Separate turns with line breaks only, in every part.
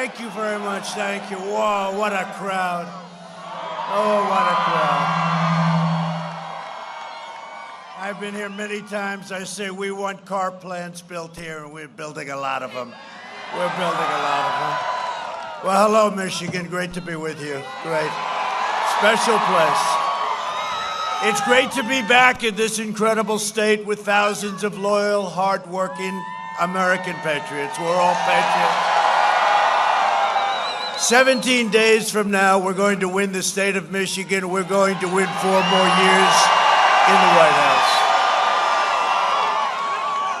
Thank you very much. Thank you. Whoa, what a crowd. Oh, what a crowd. I've been here many times. I say we want car plants built here, and we're building a lot of them. We're building a lot of them. Well, hello, Michigan. Great to be with you. Great. Special place. It's great to be back in this incredible state with thousands of loyal, hardworking American patriots. We're all patriots. 17 days from now, we're going to win the state of Michigan. We're going to win 4 more years in the White House.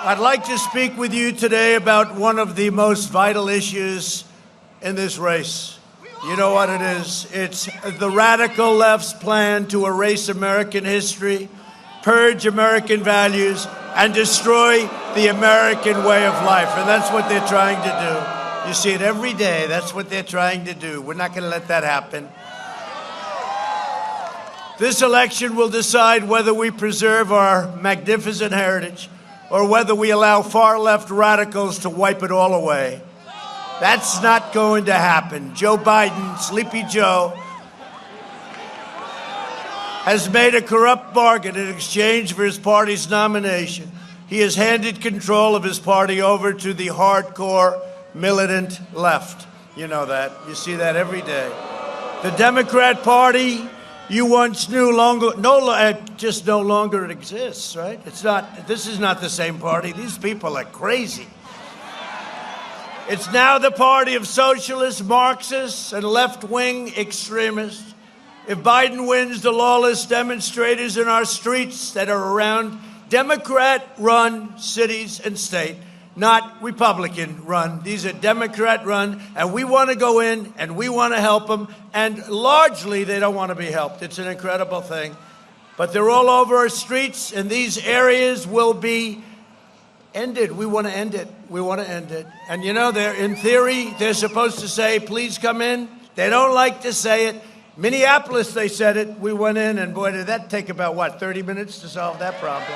I'd like to speak with you today about one of the most vital issues in this race. You know what it is? It's the radical left's plan to erase American history, purge American values, and destroy the American way of life. And that's what they're trying to do. You see it every day. That's what they're trying to do. We're not going to let that happen. This election will decide whether we preserve our magnificent heritage or whether we allow far-left radicals to wipe it all away. That's not going to happen. Joe Biden, Sleepy Joe, has made a corrupt bargain in exchange for his party's nomination. He has handed control of his party over to the hardcore militant left. You know that. You see that every day. The Democrat Party you once knew just no longer exists, right? This is not the same party. These people are crazy. It's now the party of socialists, Marxists, and left-wing extremists. If Biden wins, the lawless demonstrators in our streets that are around Democrat-run cities and state, not Republican-run. These are Democrat-run, and we want to go in, and we want to help them, and largely they don't want to be helped. It's an incredible thing. But they're all over our streets, and these areas will be ended. We want to end it. We want to end it. And you know, in theory, they're supposed to say, please come in. They don't like to say it. Minneapolis, they said it. We went in, and boy, did that take about, 30 minutes to solve that problem.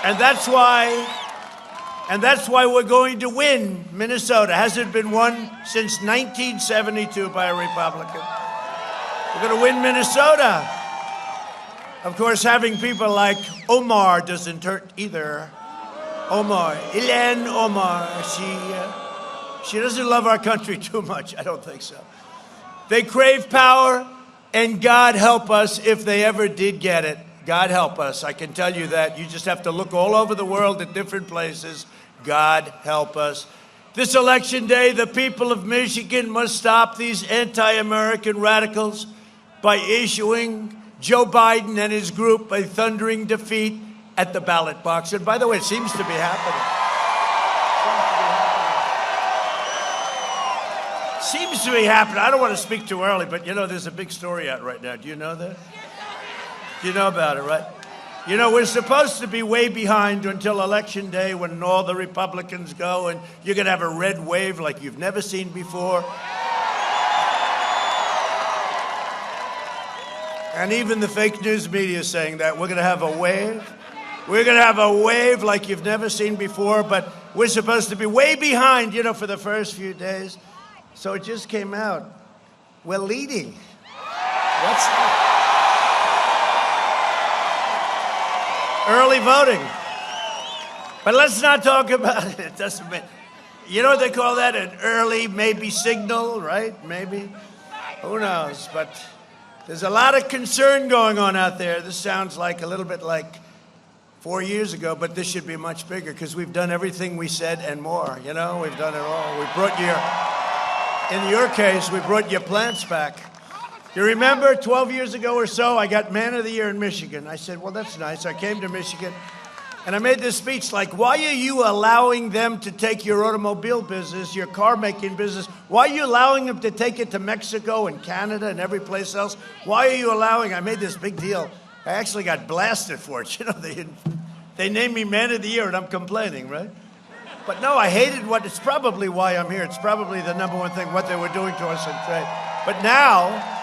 And that's why we're going to win Minnesota. Hasn't been won since 1972 by a Republican. We're going to win Minnesota. Of course, having people like Omar doesn't hurt either. Omar, Ilhan Omar, she doesn't love our country too much. I don't think so. They crave power, and God help us if they ever did get it. God help us. I can tell you that. You just have to look all over the world at different places. God help us. This election day, the people of Michigan must stop these anti-American radicals by issuing Joe Biden and his group a thundering defeat at the ballot box. And by the way, it seems to be happening. Seems to be happening. I don't want to speak too early, but you know, there's a big story out right now. Do you know that? You know about it, right? You know, we're supposed to be way behind until Election Day when all the Republicans go and you're going to have a red wave like you've never seen before. And even the fake news media is saying that. We're going to have a wave. We're going to have a wave like you've never seen before, but we're supposed to be way behind, you know, for the first few days. So it just came out. We're leading. What's that? Early voting. But let's not talk about it. It doesn't mean, you know what they call that? An early maybe signal, right? Maybe. Who knows? But there's a lot of concern going on out there. This sounds like a little bit like 4 years ago, but this should be much bigger because we've done everything we said and more. You know, we've done it all. We brought in your case, we brought your plants back. You remember 12 years ago or so, I got Man of the Year in Michigan. I said, well, that's nice. I came to Michigan, and I made this speech like, why are you allowing them to take your automobile business, your car-making business? Why are you allowing them to take it to Mexico and Canada and every place else? Why are you allowing? I made this big deal. I actually got blasted for it. You know, they named me Man of the Year, and I'm complaining, right? But no, I hated it's probably why I'm here. It's probably the number one thing, what they were doing to us in trade. But now,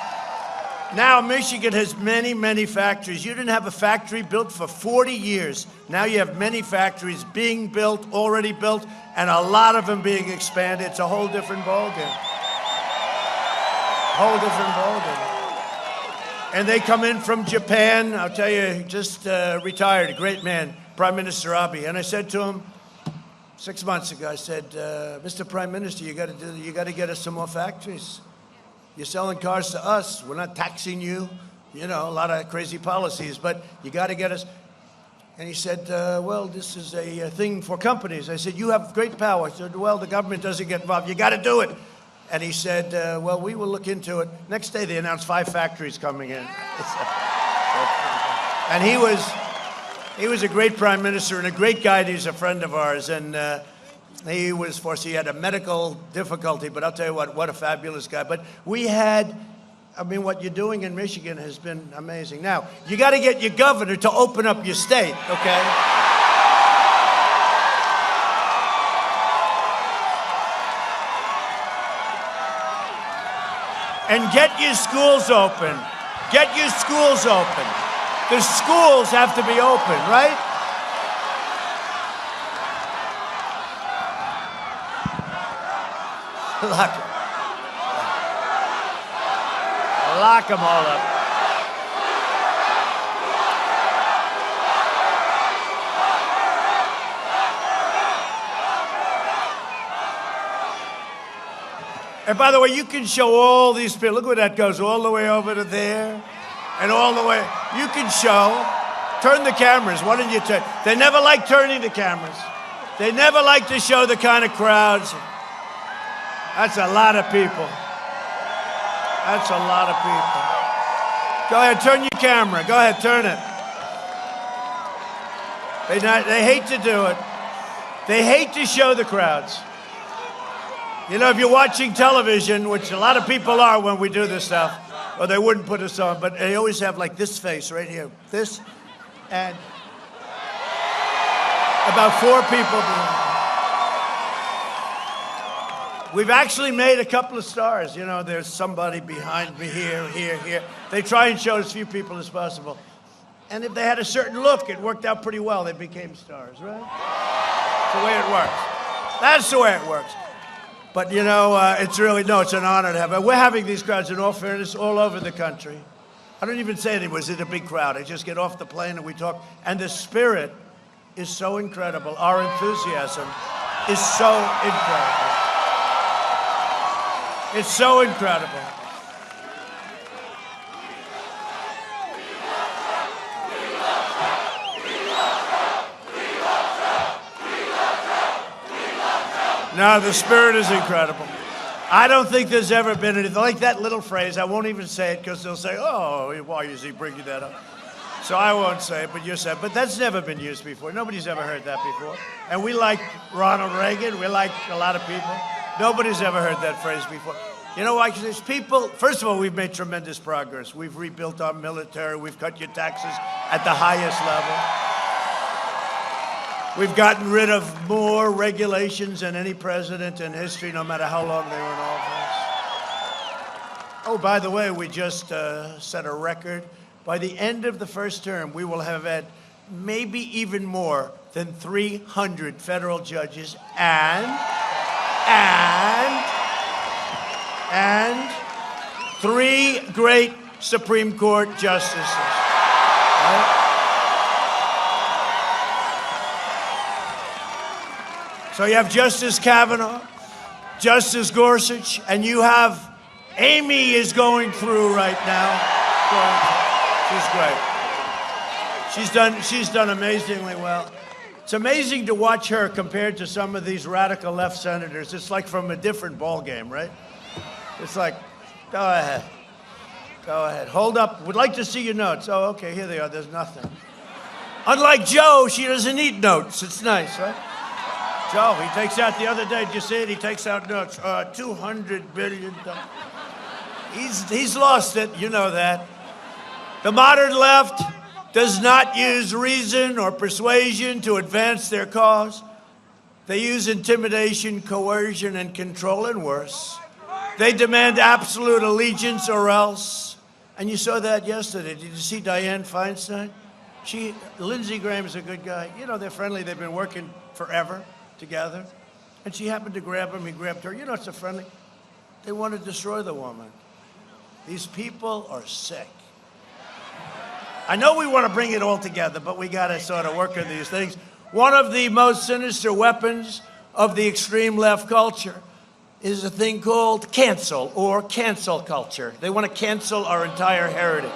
Now Michigan has many, many factories. You didn't have a factory built for 40 years. Now you have many factories being built, already built, and a lot of them being expanded. It's a whole different ballgame. Whole different ballgame. And they come in from Japan. I'll tell you, just retired, a great man, Prime Minister Abe. And I said to him 6 months ago, I said, Mr. Prime Minister, you got to get us some more factories. You're selling cars to us. We're not taxing you. You know, a lot of crazy policies, but you got to get us. And he said, well, this is a thing for companies. I said, you have great power. I said, well, the government doesn't get involved. You got to do it. And he said, well, we will look into it. Next day, they announced 5 factories coming in. And he was a great prime minister and a great guy. He's a friend of ours. And he was forced. He had a medical difficulty, but I'll tell you what a fabulous guy. But we had, I mean, what you're doing in Michigan has been amazing. Now, you got to get your governor to open up your state, okay? And get your schools open. Get your schools open. The schools have to be open, right? Lock them all up. And by the way, you can show all these people. Look where that goes, all the way over to there, and all the way. You can show. Turn the cameras. Why don't you turn? They never like turning the cameras. They never like to show the kind of crowds. That's a lot of people. That's a lot of people. Go ahead, turn your camera. Go ahead, turn it. They hate to do it. They hate to show the crowds. You know, if you're watching television, which a lot of people are when we do this stuff, or they wouldn't put us on, but they always have like this face right here, this, and about 4 people behind. We've actually made a couple of stars. You know, there's somebody behind me here, here, here. They try and show as few people as possible. And if they had a certain look, it worked out pretty well. They became stars, right? That's the way it works. That's the way it works. But, you know, it's an honor to have it. We're having these crowds, in all fairness, all over the country. I don't even say anything. Was it a big crowd? I just get off the plane and we talk. And the spirit is so incredible. Our enthusiasm is so incredible. It's so incredible. No, the spirit is incredible. I don't think there's ever been anything like that little phrase. I won't even say it because they'll say, oh, why is he bringing that up? So I won't say it, but you said. But that's never been used before. Nobody's ever heard that before. And we like Ronald Reagan. We like a lot of people. Nobody's ever heard that phrase before. You know why? Because there's people, first of all, we've made tremendous progress. We've rebuilt our military. We've cut your taxes at the highest level. We've gotten rid of more regulations than any president in history, no matter how long they were in office. Oh, by the way, we just set a record. By the end of the first term, we will have had maybe even more than 300 federal judges and 3 great Supreme Court justices. Right? So you have Justice Kavanaugh, Justice Gorsuch, and you have Amy is going through right now. She's great. She's done amazingly well. It's amazing to watch her compared to some of these radical left senators. It's like from a different ballgame, right? It's like, go ahead. Go ahead. Hold up. Would like to see your notes. Oh, okay, here they are. There's nothing. Unlike Joe, she doesn't need notes. It's nice, right? Joe, he takes out the other day, did you see it? He takes out notes. $200 billion. He's lost it, you know that. The modern left does not use reason or persuasion to advance their cause. They use intimidation, coercion, and control, and worse. They demand absolute allegiance or else, And you saw that yesterday. Did you see Dianne Feinstein? Lindsey Graham is a good guy. You know, they're friendly. They've been working forever together. And she happened to grab him. He grabbed her. You know, it's so friendly. They want to destroy the woman. These people are sick. I know we want to bring it all together, but we got to sort of work on these things. One of the most sinister weapons of the extreme left culture is a thing called cancel or cancel culture. They want to cancel our entire heritage.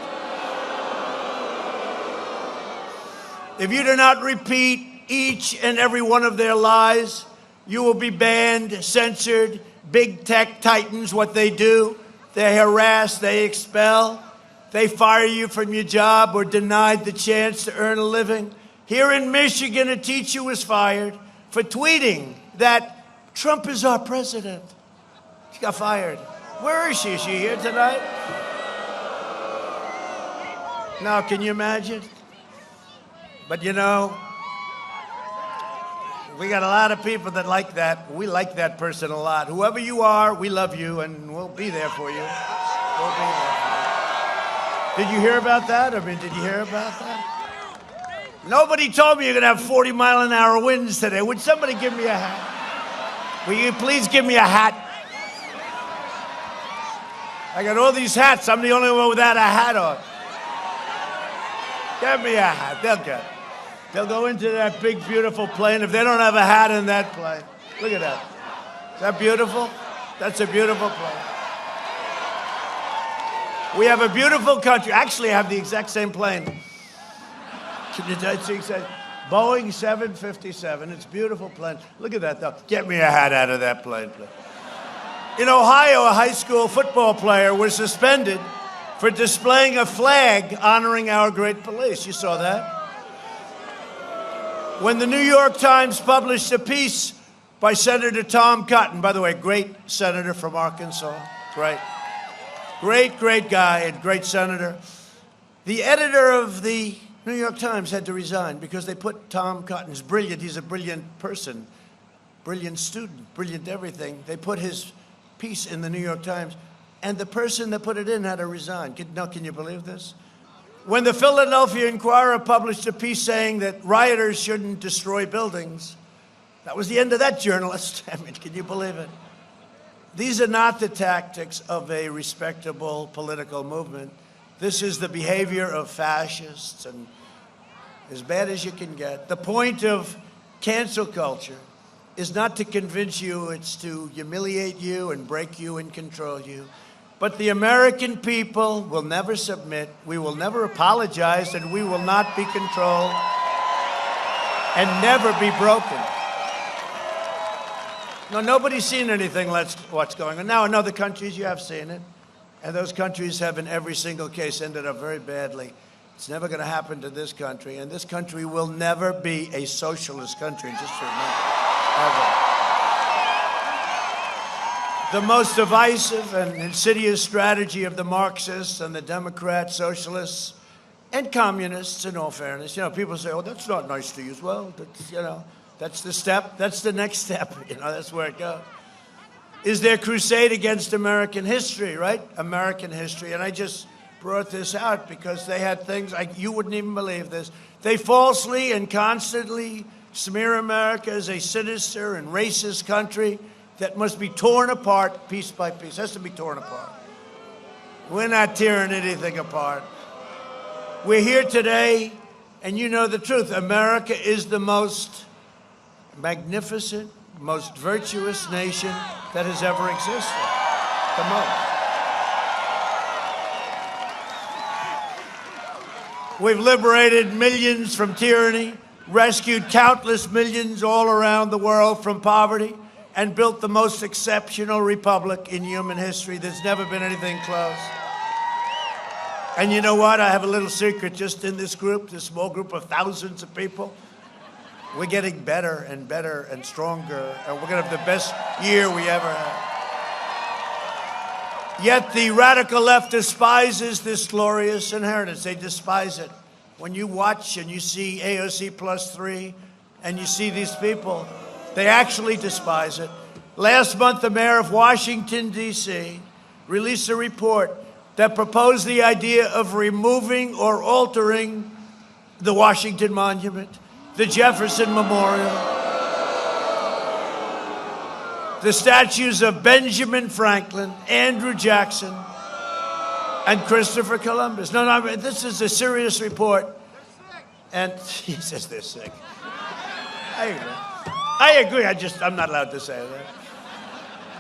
If you do not repeat each and every one of their lies, you will be banned, censored. Big tech titans, what they do, they harass, they expel, they fire you from your job or denied the chance to earn a living. Here in Michigan, a teacher was fired for tweeting that Trump is our president. She got fired. Where is she? Is she here tonight? Now, can you imagine? But you know, we got a lot of people that like that. We like that person a lot. Whoever you are, we love you, and we'll be there for you. We'll be there for you. Did you hear about that? I mean, did you hear about that? Nobody told me you're going to have 40-mile-an-hour winds today. Would somebody give me a hat? Will you please give me a hat? I got all these hats. I'm the only one without a hat on. Give me a hat. They'll get it. They'll go into that big, beautiful plane if they don't have a hat in that plane. Look at that. Is that beautiful? That's a beautiful plane. We have a beautiful country. Actually, I have the exact same plane. Can you see? Boeing 757. It's a beautiful plane. Look at that, though. Get me a hat out of that plane, please. In Ohio, a high school football player was suspended for displaying a flag honoring our great police. You saw that? When the New York Times published a piece by Senator Tom Cotton, by the way, great senator from Arkansas, great guy and great senator, the editor of the New York Times had to resign because they put Tom Cotton's brilliant, he's a brilliant person, brilliant student, brilliant everything. They put his piece in the New York Times, and the person that put it in had to resign. Now, can you believe this? When the Philadelphia Inquirer published a piece saying that rioters shouldn't destroy buildings, that was the end of that journalist. I mean, can you believe it? These are not the tactics of a respectable political movement. This is the behavior of fascists, and as bad as you can get. The point of cancel culture is not to convince you, it's to humiliate you and break you and control you. But the American people will never submit, we will never apologize, and we will not be controlled and never be broken. No, nobody's seen anything like what's going on. Now, in other countries, you have seen it. And those countries have, in every single case, ended up very badly. It's never going to happen to this country. And this country will never be a socialist country, just remember. Ever. The most divisive and insidious strategy of the Marxists and the Democrats, socialists, and communists, in all fairness. You know, people say, oh, that's not nice to use. Well, that's, you know, that's the step. That's the next step. You know, that's where it goes. Is their crusade against American history, right? American history. And I just brought this out because they had things like, you wouldn't even believe this. They falsely and constantly smear America as a sinister and racist country that must be torn apart piece by piece. It has to be torn apart. We're not tearing anything apart. We're here today, and you know the truth. America is the most magnificent, most virtuous nation that has ever existed. The most. We've liberated millions from tyranny, rescued countless millions all around the world from poverty, and built the most exceptional republic in human history. There's never been anything close. And you know what? I have a little secret just in this group, this small group of thousands of people. We're getting better and better and stronger, and we're going to have the best year we ever had. Yet the radical left despises this glorious inheritance. They despise it. When you watch and you see AOC plus 3 and you see these people, they actually despise it. Last month, the mayor of Washington, D.C., released a report that proposed the idea of removing or altering the Washington Monument, the Jefferson Memorial, the statues of Benjamin Franklin, Andrew Jackson, and Christopher Columbus. No, this is a serious report. And he says they're sick. I agree. I'm not allowed to say that.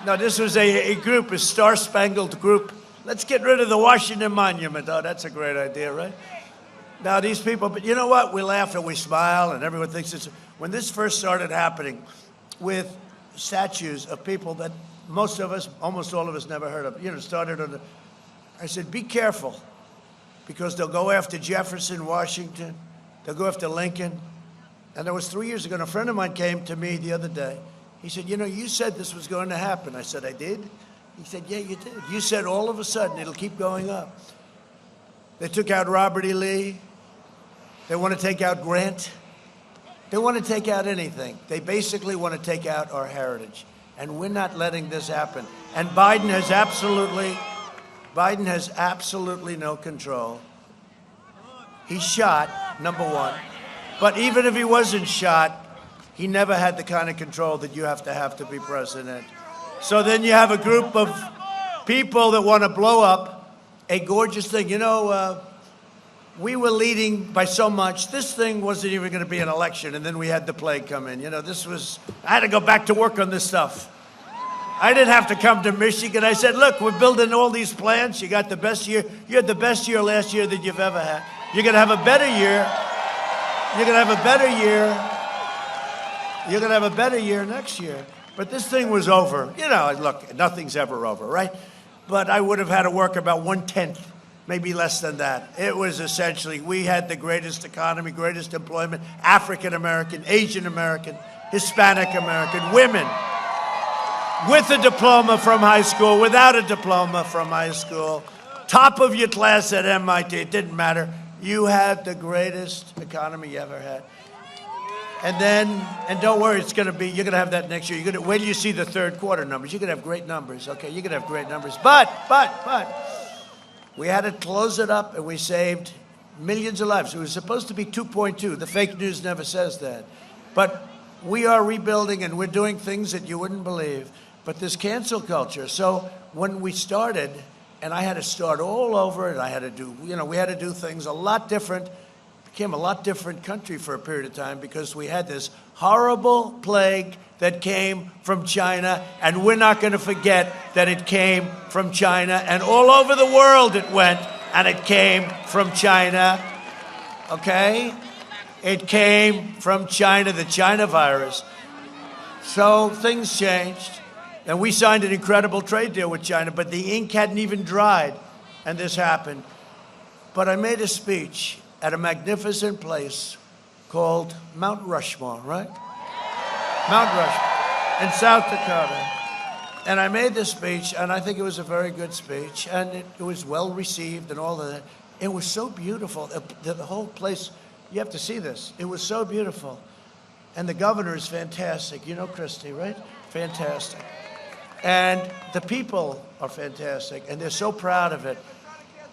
No, this was a group, a star-spangled group. Let's get rid of the Washington Monument. Oh, that's a great idea, right? Now, these people, but you know what? We laugh and we smile, and everyone thinks it's... When this first started happening with statues of people that most of us, almost all of us, never heard of, started on the... I said, be careful, because they'll go after Jefferson, Washington. They'll go after Lincoln. And that was 3 years ago. And a friend of mine came to me the other day. He said, you said this was going to happen. I said, I did? He said, yeah, you did. You said all of a sudden it'll keep going up. They took out Robert E. Lee. They want to take out Grant. They want to take out anything. They basically want to take out our heritage. And we're not letting this happen. And Biden has absolutely no control. He's shot, number one. But even if he wasn't shot, he never had the kind of control that you have to be president. So then you have a group of people that want to blow up a gorgeous thing. We were leading by so much. This thing wasn't even going to be an election, and then we had the plague come in. I had to go back to work on this stuff. I didn't have to come to Michigan. I said, look, we're building all these plants. You got the best year. You had the best year last year that you've ever had. You're going to have a better year. You're going to have a better year. You're going to have a better year next year. But this thing was over. Look, nothing's ever over, right? But I would have had to work about 1/10, maybe less than that. It was essentially, we had the greatest economy, greatest employment, African American, Asian American, Hispanic American, women, with a diploma from high school, without a diploma from high school, top of your class at MIT, it didn't matter. You had the greatest economy you ever had. And don't worry, you're going to have that next year. Wait till you see the third quarter numbers. You're going to have great numbers, okay? You're going to have great numbers. But, we had to close it up, and we saved millions of lives. It was supposed to be 2.2. The fake news never says that. But we are rebuilding, and we're doing things that you wouldn't believe. But this cancel culture. So when we started, and I had to start all over, and I had to do, we had to do things a lot different. Became a lot different country for a period of time because we had this horrible plague that came from China, and we're not going to forget that it came from China, and all over the world it went, and it came from China, okay? It came from China, the China virus. So things changed, and we signed an incredible trade deal with China, but the ink hadn't even dried, and this happened. But I made a speech at a magnificent place called Mount Rushmore, right? Mount Rushmore in South Dakota. And I made this speech, and I think it was a very good speech, and it was well received and all of that. It was so beautiful. The whole place, you have to see this. It was so beautiful. And the governor is fantastic. You know Christie, right? Fantastic. And the people are fantastic, and they're so proud of it.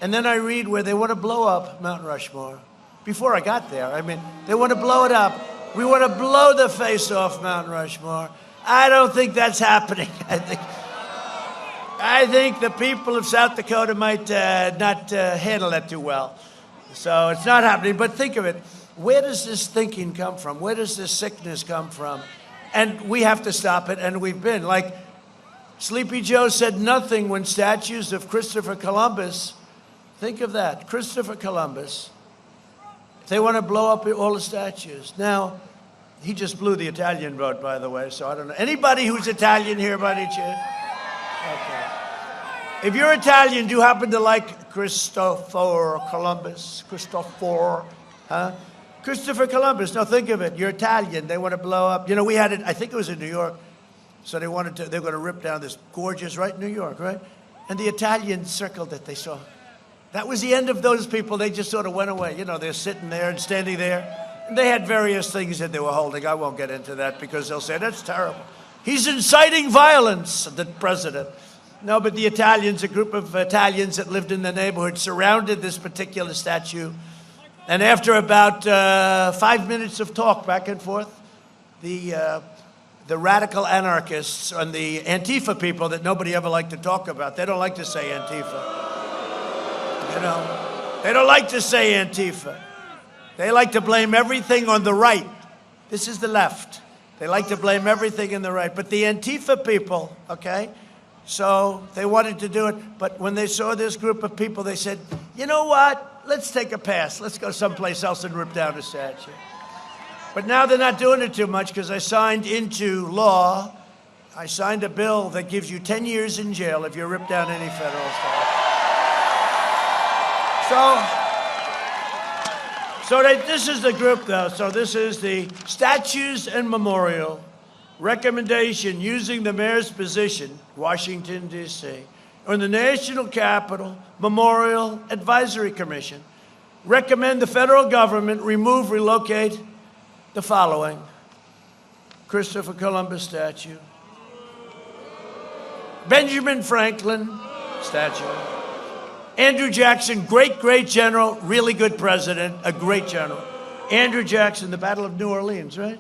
And then I read where they want to blow up Mount Rushmore. Before I got there, they want to blow it up. We want to blow the face off Mount Rushmore. I don't think that's happening. I think the people of South Dakota might not handle that too well. So it's not happening. But think of it. Where does this thinking come from? Where does this sickness come from? And we have to stop it, and we've been. Like Sleepy Joe said nothing when statues of Christopher Columbus. Think of that, Christopher Columbus. They want to blow up all the statues. Now, he just blew the Italian vote, by the way, so I don't know. Anybody who's Italian here by any chance? Okay. If you're Italian, do you happen to like Christopher Columbus? Christopher, huh? Christopher Columbus. Now, think of it. You're Italian. They want to blow up. We had it, I think it was in New York. So they're going to rip down this gorgeous, right, New York, right? And the Italians circled it, they saw. That was the end of those people. They just sort of went away. They're sitting there and standing there. And they had various things that they were holding. I won't get into that because they'll say, that's terrible. He's inciting violence, the president. No, but the Italians, a group of Italians that lived in the neighborhood, surrounded this particular statue. And after about 5 minutes of talk back and forth, the radical anarchists and the Antifa people that nobody ever liked to talk about, they don't like to say Antifa. You know, they don't like to say Antifa. They like to blame everything on the right. This is the left. They like to blame everything in the right. But the Antifa people, okay, so they wanted to do it. But when they saw this group of people, they said, you know what? Let's take a pass. Let's go someplace else and rip down the statue. But now they're not doing it too much because I signed into law, I signed a bill that gives you 10 years in jail if you rip down any federal statue. This is the group, though. So this is the Statues and Memorial Recommendation using the mayor's position, Washington, D.C., on the National Capital Memorial Advisory Commission. Recommend the federal government remove, relocate the following: Christopher Columbus statue, Benjamin Franklin statue, Andrew Jackson, great general, really good president, a great general. Andrew Jackson, the Battle of New Orleans, right?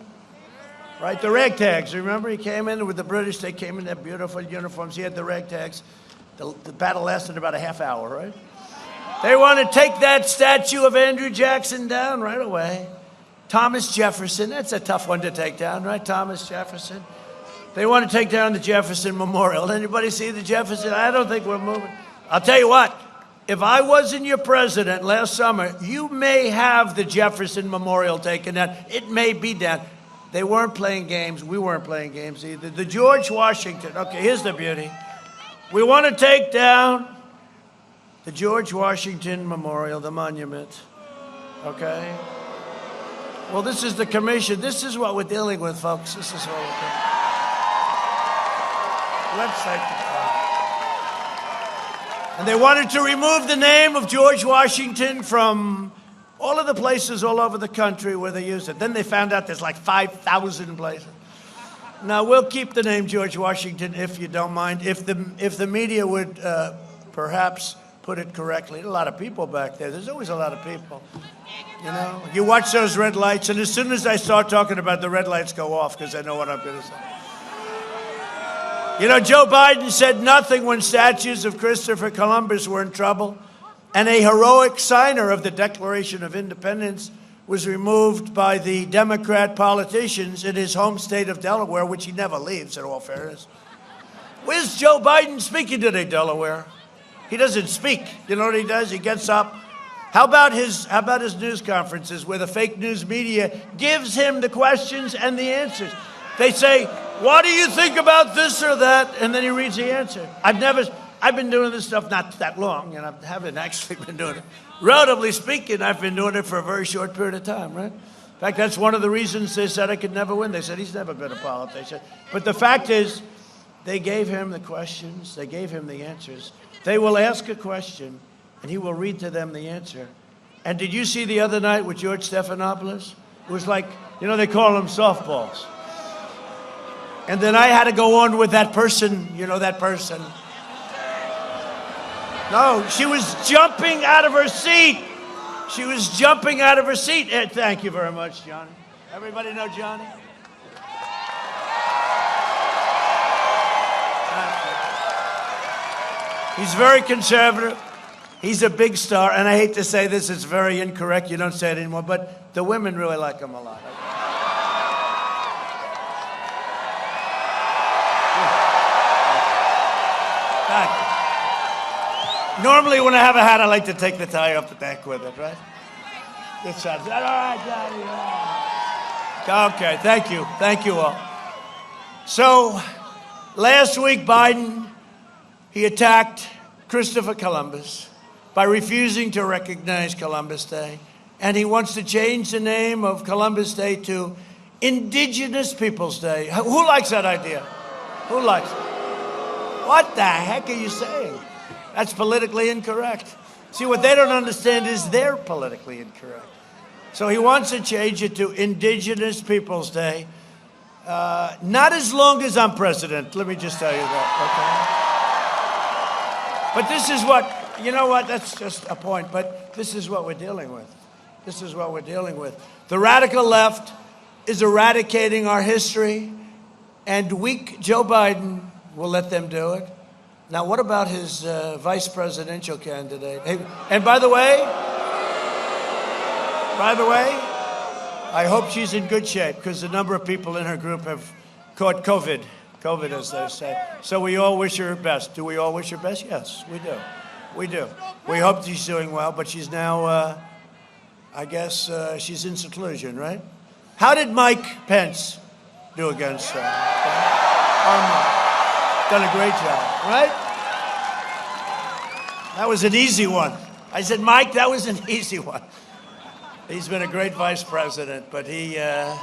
Right, the ragtags, remember? He came in with the British, they came in their beautiful uniforms. He had the ragtags. The battle lasted about a half hour, right? They want to take that statue of Andrew Jackson down right away. Thomas Jefferson, that's a tough one to take down, right? Thomas Jefferson. They want to take down the Jefferson Memorial. Anybody see the Jefferson? I don't think we're moving. I'll tell you what, if I wasn't your president last summer, you may have the Jefferson Memorial taken down. It may be down. They weren't playing games. We weren't playing games either. The George Washington, okay, here's the beauty. We want to take down the George Washington Memorial, the monument, okay? Well, this is the commission. This is what we're dealing with, folks. This is what we're doing. Website. And they wanted to remove the name of George Washington from all of the places all over the country where they use it. Then they found out there's like 5,000 places. Now, we'll keep the name George Washington if you don't mind. If the media would perhaps put it correctly. A lot of people back there. There's always a lot of people. You know, you watch those red lights, and as soon as I start talking about the red lights go off because I know what I'm going to say. You know, Joe Biden said nothing when statues of Christopher Columbus were in trouble, and a heroic signer of the Declaration of Independence was removed by the Democrat politicians in his home state of Delaware, which he never leaves, in all fairness. Where's Joe Biden speaking today, Delaware? He doesn't speak. You know what he does? He gets up. How about his news conferences where the fake news media gives him the questions and the answers? They say, what do you think about this or that? And then he reads the answer. I've been doing this stuff not that long, and I haven't actually been doing it. Relatively speaking, I've been doing it for a very short period of time, right? In fact, that's one of the reasons they said I could never win. They said he's never been a politician. But the fact is, they gave him the questions. They gave him the answers. They will ask a question, and he will read to them the answer. And did you see the other night with George Stephanopoulos? It was like, you know, they call them softballs. And then I had to go on with that person, you know, that person. No, she was jumping out of her seat. She was jumping out of her seat. Thank you very much, Johnny. Everybody know Johnny? He's very conservative. He's a big star, and I hate to say this, it's very incorrect. You don't say it anymore, but the women really like him a lot. Thank you. Normally, when I have a hat, I like to take the tie off the back with it, right? This side. All right, Johnny. Okay, thank you. Thank you all. So, last week, Biden, he attacked Christopher Columbus by refusing to recognize Columbus Day. And he wants to change the name of Columbus Day to Indigenous Peoples Day. Who likes that idea? Who likes it? What the heck are you saying? That's politically incorrect. See, what they don't understand is they're politically incorrect. So he wants to change it to Indigenous Peoples Day. Not as long as I'm president, let me just tell you that, okay? But this is what, you know what, that's just a point, but this is what we're dealing with. This is what we're dealing with. The radical left is eradicating our history, and weak Joe Biden will let them do it. Now, what about his vice presidential candidate? Hey, and by the way, I hope she's in good shape, because a number of people in her group have caught COVID, as they say. So we all wish her best. Do we all wish her best? Yes, we do. We do. We hope she's doing well, but she's now, I guess, she's in seclusion, right? How did Mike Pence do against her? Done a great job, right? That was an easy one. I said, Mike, that was an easy one. He's been a great vice president, but he had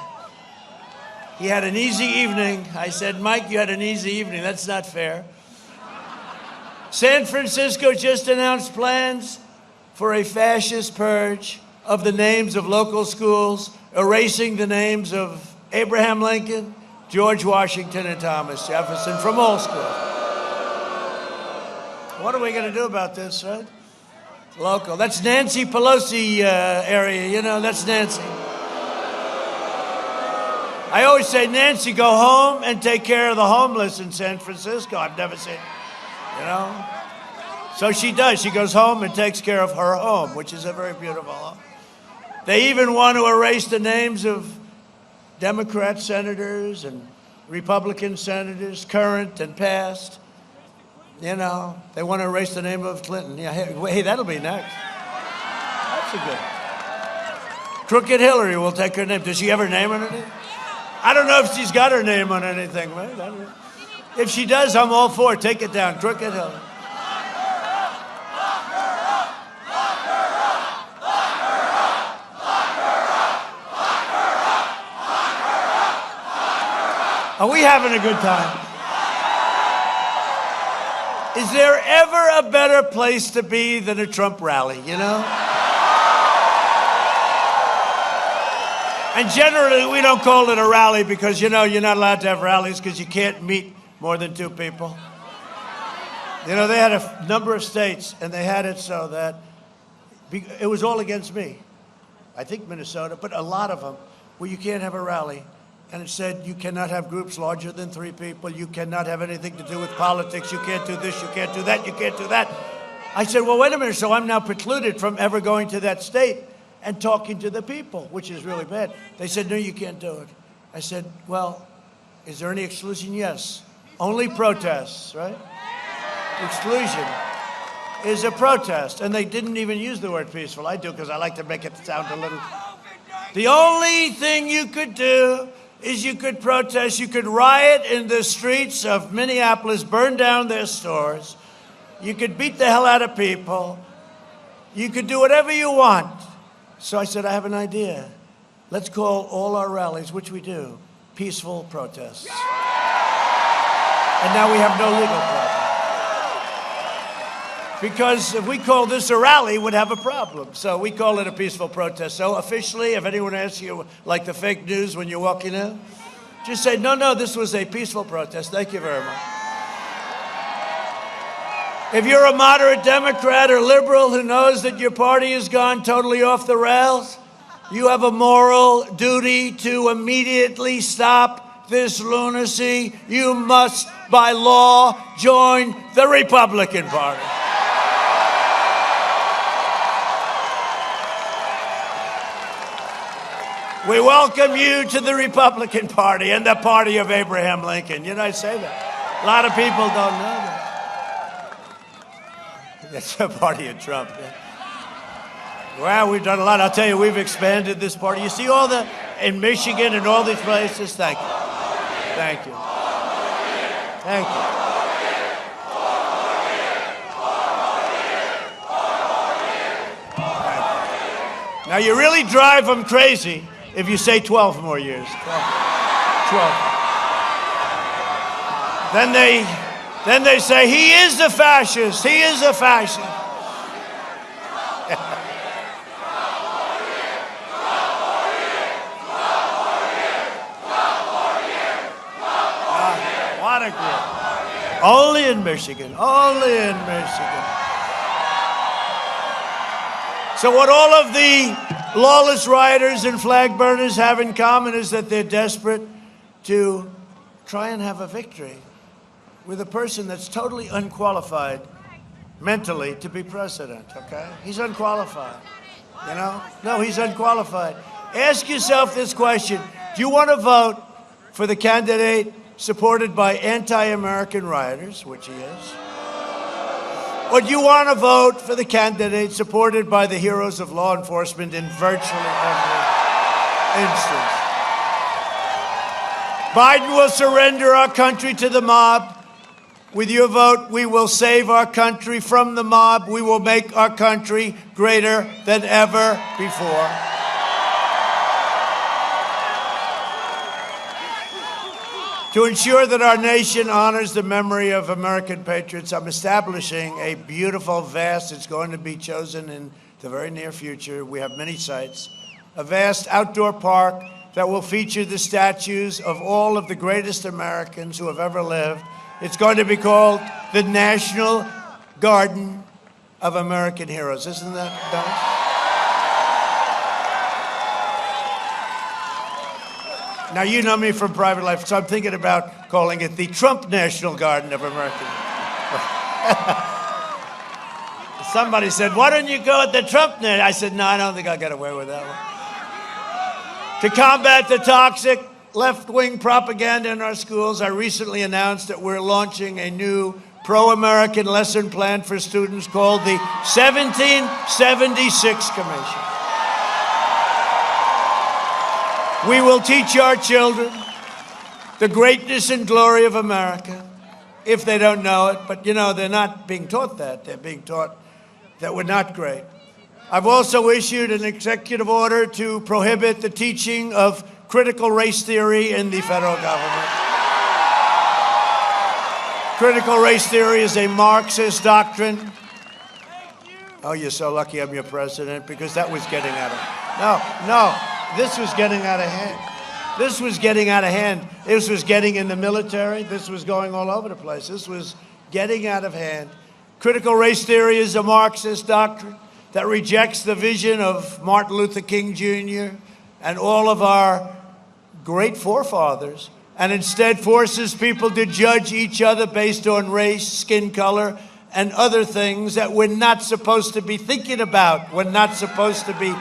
an easy evening. I said, Mike, you had an easy evening. That's not fair. San Francisco just announced plans for a fascist purge of the names of local schools, erasing the names of Abraham Lincoln, George Washington, and Thomas Jefferson from all schools. What are we going to do about this, right? Local. That's Nancy Pelosi area, you know, that's Nancy. I always say, Nancy, go home and take care of the homeless in San Francisco. I've never seen, you know. So she does. She goes home and takes care of her home, which is a very beautiful home. They even want to erase the names of Democrat senators and Republican senators, current and past. You know, they want to erase the name of Clinton. Yeah, hey, that'll be next. That's a good. Crooked Hillary will take her name. Does she have her name on anything? I don't know if she's got her name on anything, right? If she does, I'm all for it. Take it down. Crooked Hillary. Are we having a good time? Is there ever a better place to be than a Trump rally, you know? And generally, we don't call it a rally because, you know, you're not allowed to have rallies because you can't meet more than two people. You know, they had a number of states, and they had it so that it was all against me. I think Minnesota, but a lot of them, where you can't have a rally. And it said you cannot have groups larger than 3 people. You cannot have anything to do with politics. You can't do this. You can't do that. You can't do that. I said, well, wait a minute. So I'm now precluded from ever going to that state and talking to the people, which is really bad. They said, no, you can't do it. I said, well, is there any exclusion? Yes. Only protests, right? Exclusion is a protest. And they didn't even use the word peaceful. I do because I like to make it sound a little. The only thing you could do is you could protest, you could riot in the streets of Minneapolis, burn down their stores, you could beat the hell out of people, you could do whatever you want. So I said, I have an idea. Let's call all our rallies, which we do, peaceful protests. And now we have no legal problem. Because if we call this a rally, we'd have a problem. So we call it a peaceful protest. So officially, if anyone asks you, like the fake news when you're walking in, just say, no, this was a peaceful protest. Thank you very much. If you're a moderate Democrat or liberal who knows that your party has gone totally off the rails, you have a moral duty to immediately stop this lunacy. You must, by law, join the Republican Party. We welcome you to the Republican Party and the party of Abraham Lincoln. You know, I say that. A lot of people don't know that. That's the party of Trump. Yeah. Well, we've done a lot. I'll tell you, we've expanded this party. You see all in Michigan and all these places? Thank you. Thank you. Thank you. Now, you really drive them crazy if you say 12 more years. 12. Then they say, he is a fascist. He is a fascist. What a group. Only in Michigan. Only in Michigan. So what all of the lawless rioters and flag burners have in common is that they're desperate to try and have a victory with a person that's totally unqualified mentally to be president, okay? He's unqualified, you know? No, he's unqualified. Ask yourself this question. Do you want to vote for the candidate supported by anti-American rioters, which he is? Or do you want to vote for the candidate supported by the heroes of law enforcement in virtually every instance? Biden will surrender our country to the mob. With your vote, we will save our country from the mob. We will make our country greater than ever before. To ensure that our nation honors the memory of American patriots, I'm establishing a beautiful, vast, it's going to be chosen in the very near future, we have many sites, a vast outdoor park that will feature the statues of all of the greatest Americans who have ever lived. It's going to be called the National Garden of American Heroes. Isn't that nice? Now, you know me from private life, so I'm thinking about calling it the Trump National Garden of American. Somebody said, why don't you go at the Trump National? I said, no, I don't think I'll get away with that one. To combat the toxic left-wing propaganda in our schools, I recently announced that we're launching a new pro-American lesson plan for students called the 1776 Commission. We will teach our children the greatness and glory of America, if they don't know it. But, you know, they're not being taught that. They're being taught that we're not great. I've also issued an executive order to prohibit the teaching of critical race theory in the federal government. Critical race theory is a Marxist doctrine. Oh, you're so lucky I'm your president, because that was getting out of hand. No. This was getting out of hand. This was getting out of hand. This was getting in the military. This was going all over the place. This was getting out of hand. Critical race theory is a Marxist doctrine that rejects the vision of Martin Luther King Jr. and all of our great forefathers, and instead forces people to judge each other based on race, skin color, and other things that we're not supposed to be thinking about. We're not supposed to be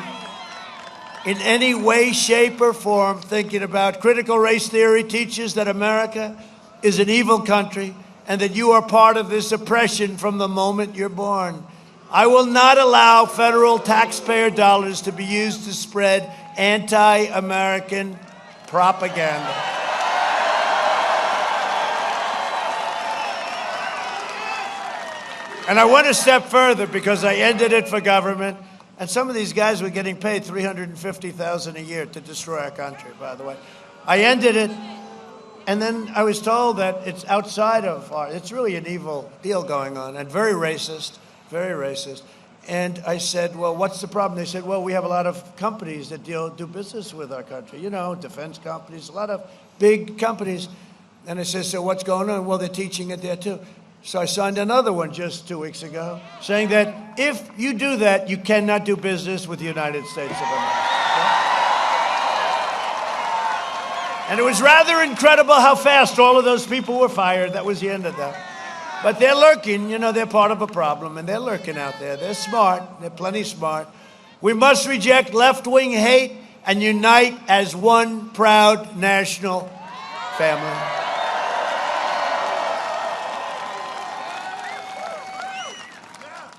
in any way, shape, or form thinking about. Critical race theory teaches that America is an evil country and that you are part of this oppression from the moment you're born. I will not allow federal taxpayer dollars to be used to spread anti-American propaganda. And I went a step further because I ended it for government. And some of these guys were getting paid $350,000 a year to destroy our country, by the way. I ended it, and then I was told that it's outside of our, it's really an evil deal going on, and very racist, very racist. And I said, well, what's the problem? They said, well, we have a lot of companies that do business with our country. You know, defense companies, a lot of big companies. And I said, so what's going on? Well, they're teaching it there too. So I signed another one just 2 weeks ago saying that if you do that, you cannot do business with the United States of America. And it was rather incredible how fast all of those people were fired. That was the end of that. But they're lurking, you know, they're part of a problem, and they're lurking out there. They're smart, they're plenty smart. We must reject left-wing hate and unite as one proud national family.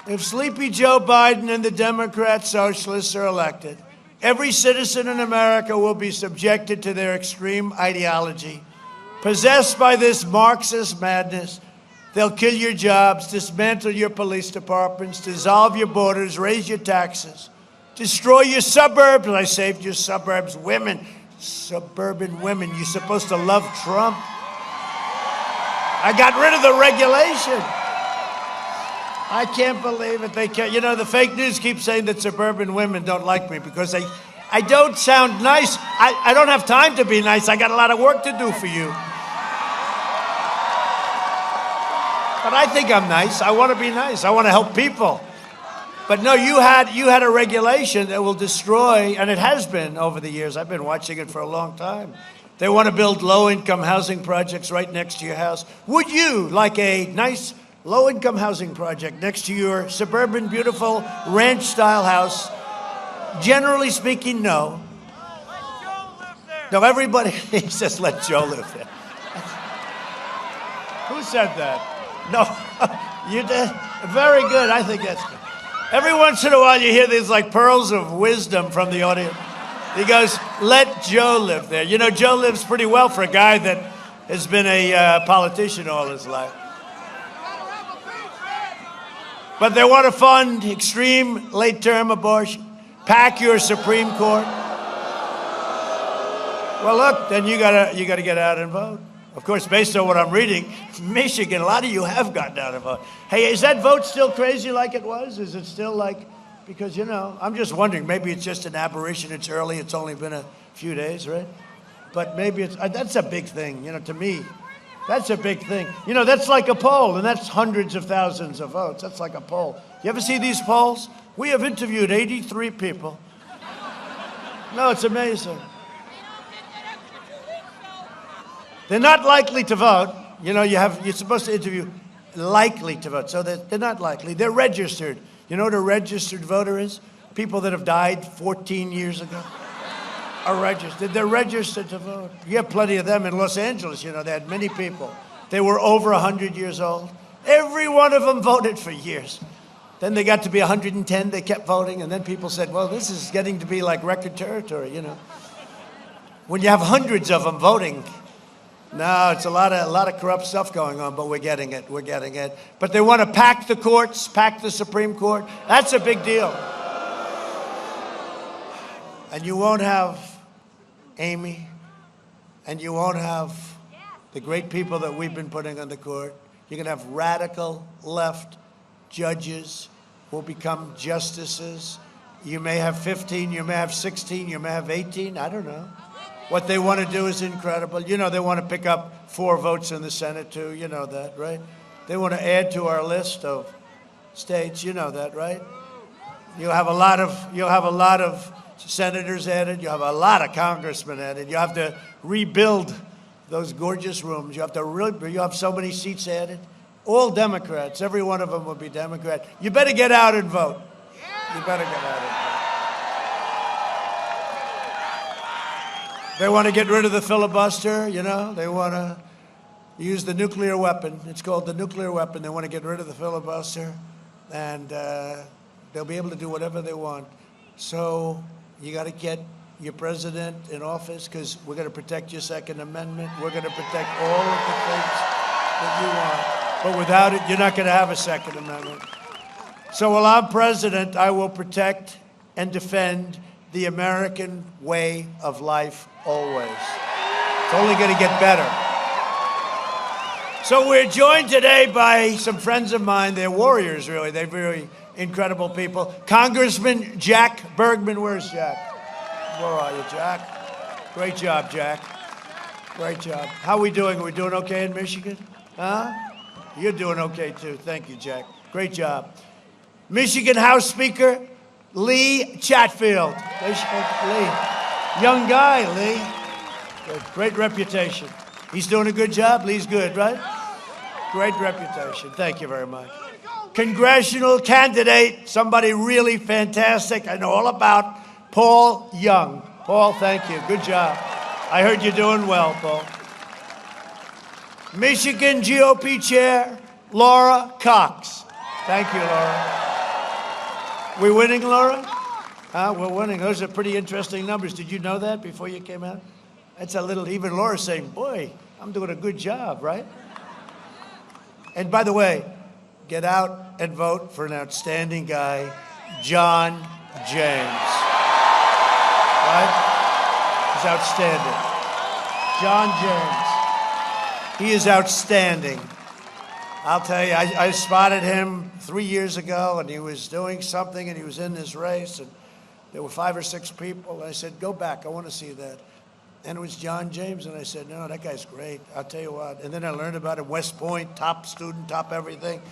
If Sleepy Joe Biden and the Democrat socialists are elected, every citizen in America will be subjected to their extreme ideology. Possessed by this Marxist madness, they'll kill your jobs, dismantle your police departments, dissolve your borders, raise your taxes, destroy your suburbs. I saved your suburbs. Women, suburban women, you're supposed to love Trump. I got rid of the regulation. I can't believe it. They can't. You know, the fake news keeps saying that suburban women don't like me because I don't sound nice. I don't have time to be nice. I got a lot of work to do for you. But I think I'm nice. I want to be nice. I want to help people. But no, you had a regulation that will destroy, and it has been over the years. I've been watching it for a long time. They want to build low-income housing projects right next to your house. Would you like a nice low-income housing project next to your suburban, beautiful ranch-style house? Generally speaking, no.
Let Joe live there.
No, everybody, he says, let Joe live there. Who said that? No, you did. Very good. I think that's good. Every once in a while you hear these like pearls of wisdom from the audience. He goes, let Joe live there. You know, Joe lives pretty well for a guy that has been a politician all his life. But they want to fund extreme late-term abortion. Pack your Supreme Court. Well, look, then you gotta get out and vote. Of course, based on what I'm reading, Michigan, a lot of you have gotten out and vote. Hey, is that vote still crazy like it was? Is it still like, because, you know, I'm just wondering, maybe it's just an aberration. It's early. It's only been a few days, right? But maybe that's a big thing, you know, to me. That's a big thing. You know, that's like a poll, and that's hundreds of thousands of votes. That's like a poll. You ever see these polls? We have interviewed 83 people. No, it's amazing. They're not likely to vote. You know, you're supposed to interview likely to vote. So they're not likely. They're registered. You know what a registered voter is? People that have died 14 years ago are registered. They're registered to vote. You have plenty of them in Los Angeles. You know, they had many people. They were over 100 years old. Every one of them voted for years. Then they got to be 110. They kept voting. And then people said, well, this is getting to be like record territory, you know. When you have hundreds of them voting, no, it's a lot of corrupt stuff going on, but we're getting it. We're getting it. But they want to pack the courts, pack the Supreme Court. That's a big deal. And you won't have Amy, and you won't have the great people that we've been putting on the court. You're going to have radical left judges who will become justices. You may have 15, you may have 16, you may have 18, I don't know. What they want to do is incredible. You know, they want to pick up 4 votes in the Senate, too. You know that, right? They want to add to our list of states. You know that, right? You'll have a lot of senators added. You have a lot of congressmen added. You have to rebuild those gorgeous rooms. You have so many seats added. All Democrats. Every one of them will be Democrat. You better get out and vote. You better get out and vote. They want to get rid of the filibuster, you know. They want to use the nuclear weapon. It's called the nuclear weapon. They want to get rid of the filibuster, and they'll be able to do whatever they want. So you got to get your president in office because we're going to protect your Second Amendment. We're going to protect all of the things that you want. But without it, you're not going to have a Second Amendment. So while I'm president, I will protect and defend the American way of life always. It's only going to get better. So we're joined today by some friends of mine. They're warriors, really. They're very incredible people. Congressman Jack Bergman. Where's Jack? Where are you, Jack? Great job, Jack. Great job. How are we doing? Are we doing okay in Michigan? Huh? You're doing okay, too. Thank you, Jack. Great job. Michigan House Speaker Lee Chatfield. Lee. Young guy, Lee. Good. Great reputation. He's doing a good job. Lee's good, right? Great reputation. Thank you very much. Congressional candidate, somebody really fantastic. I know all about Paul Young. Paul, thank you. Good job. I heard you're doing well, Paul. Michigan GOP Chair Laura Cox. Thank you, Laura. We winning, Laura? We're winning. Those are pretty interesting numbers. Did you know that before you came out? That's a little, even Laura's saying, boy, I'm doing a good job, right? And by the way, get out and vote for an outstanding guy, John James. Right? He's outstanding. John James. He is outstanding. I'll tell you, I spotted him 3 years ago, and he was doing something, and he was in this race, and there were 5 or 6 people. And I said, go back. I want to see that. And it was John James, and I said, no, that guy's great. I'll tell you what. And then I learned about him, West Point, top student, top everything,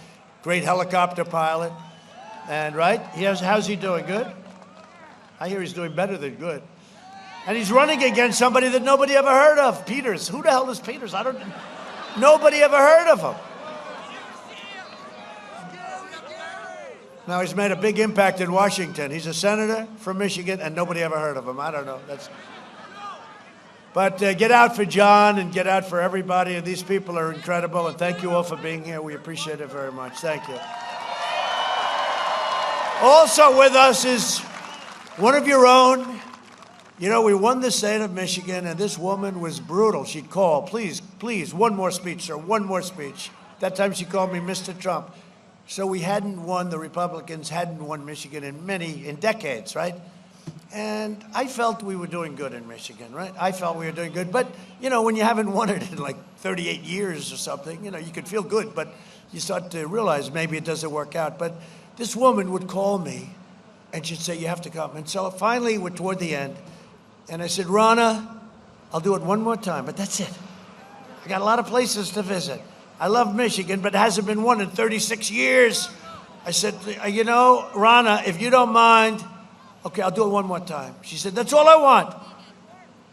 great helicopter pilot. And right, how's he doing? Good? I hear he's doing better than good. And he's running against somebody that nobody ever heard of, Peters. Who the hell is Peters? Nobody ever heard of him. Now, he's made a big impact in Washington. He's a senator from Michigan, and nobody ever heard of him. I don't know. But get out for John and get out for everybody. And these people are incredible. And thank you all for being here. We appreciate it very much. Thank you. Also with us is one of your own. You know, we won the state of Michigan, and this woman was brutal. She'd call, please, please, one more speech, sir, one more speech. That time she called me Mr. Trump. So we hadn't won, the Republicans hadn't won Michigan in decades, right? And I felt we were doing good in Michigan, right? I felt we were doing good. But, you know, when you haven't won it in like 38 years or something, you know, you could feel good, but you start to realize maybe it doesn't work out. But this woman would call me, and she'd say, you have to come. And so finally, we're toward the end, and I said, Ronna, I'll do it one more time, but that's it. I got a lot of places to visit. I love Michigan, but it hasn't been won in 36 years. I said, you know, Ronna, if you don't mind, okay, I'll do it one more time. She said, that's all I want.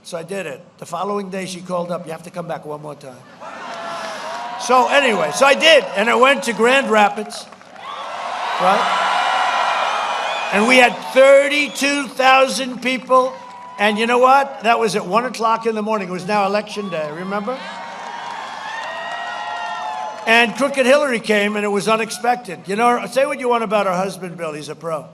So I did it. The following day, she called up, you have to come back one more time. So anyway, so I did, and I went to Grand Rapids, right? And we had 32,000 people, and you know what? That was at 1 o'clock in the morning. It was now election day, remember? And Crooked Hillary came, and it was unexpected. You know, say what you want about her husband, Bill. He's a pro.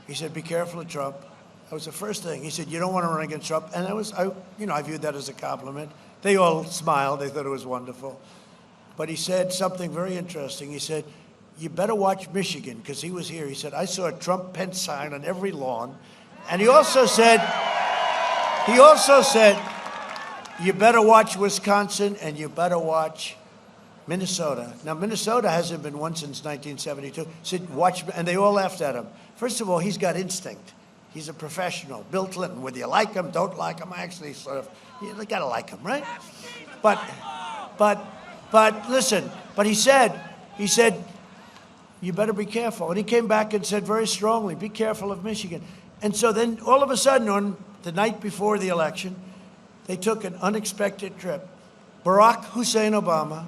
He said, be careful of Trump. That was the first thing. He said, you don't want to run against Trump. And I viewed that as a compliment. They all smiled. They thought it was wonderful. But he said something very interesting. He said, you better watch Michigan, because he was here. He said, I saw a Trump-Pence sign on every lawn. And he also said, you better watch Wisconsin, and you better watch Minnesota. Now, Minnesota hasn't been won since 1972. He said, watch, and they all laughed at him. First of all, he's got instinct. He's a professional. Bill Clinton, whether you like him, don't like him, I actually sort of, you got to like him, right? But listen, but he said, you better be careful. And he came back and said very strongly, be careful of Michigan. And so then all of a sudden, on the night before the election, they took an unexpected trip. Barack Hussein Obama,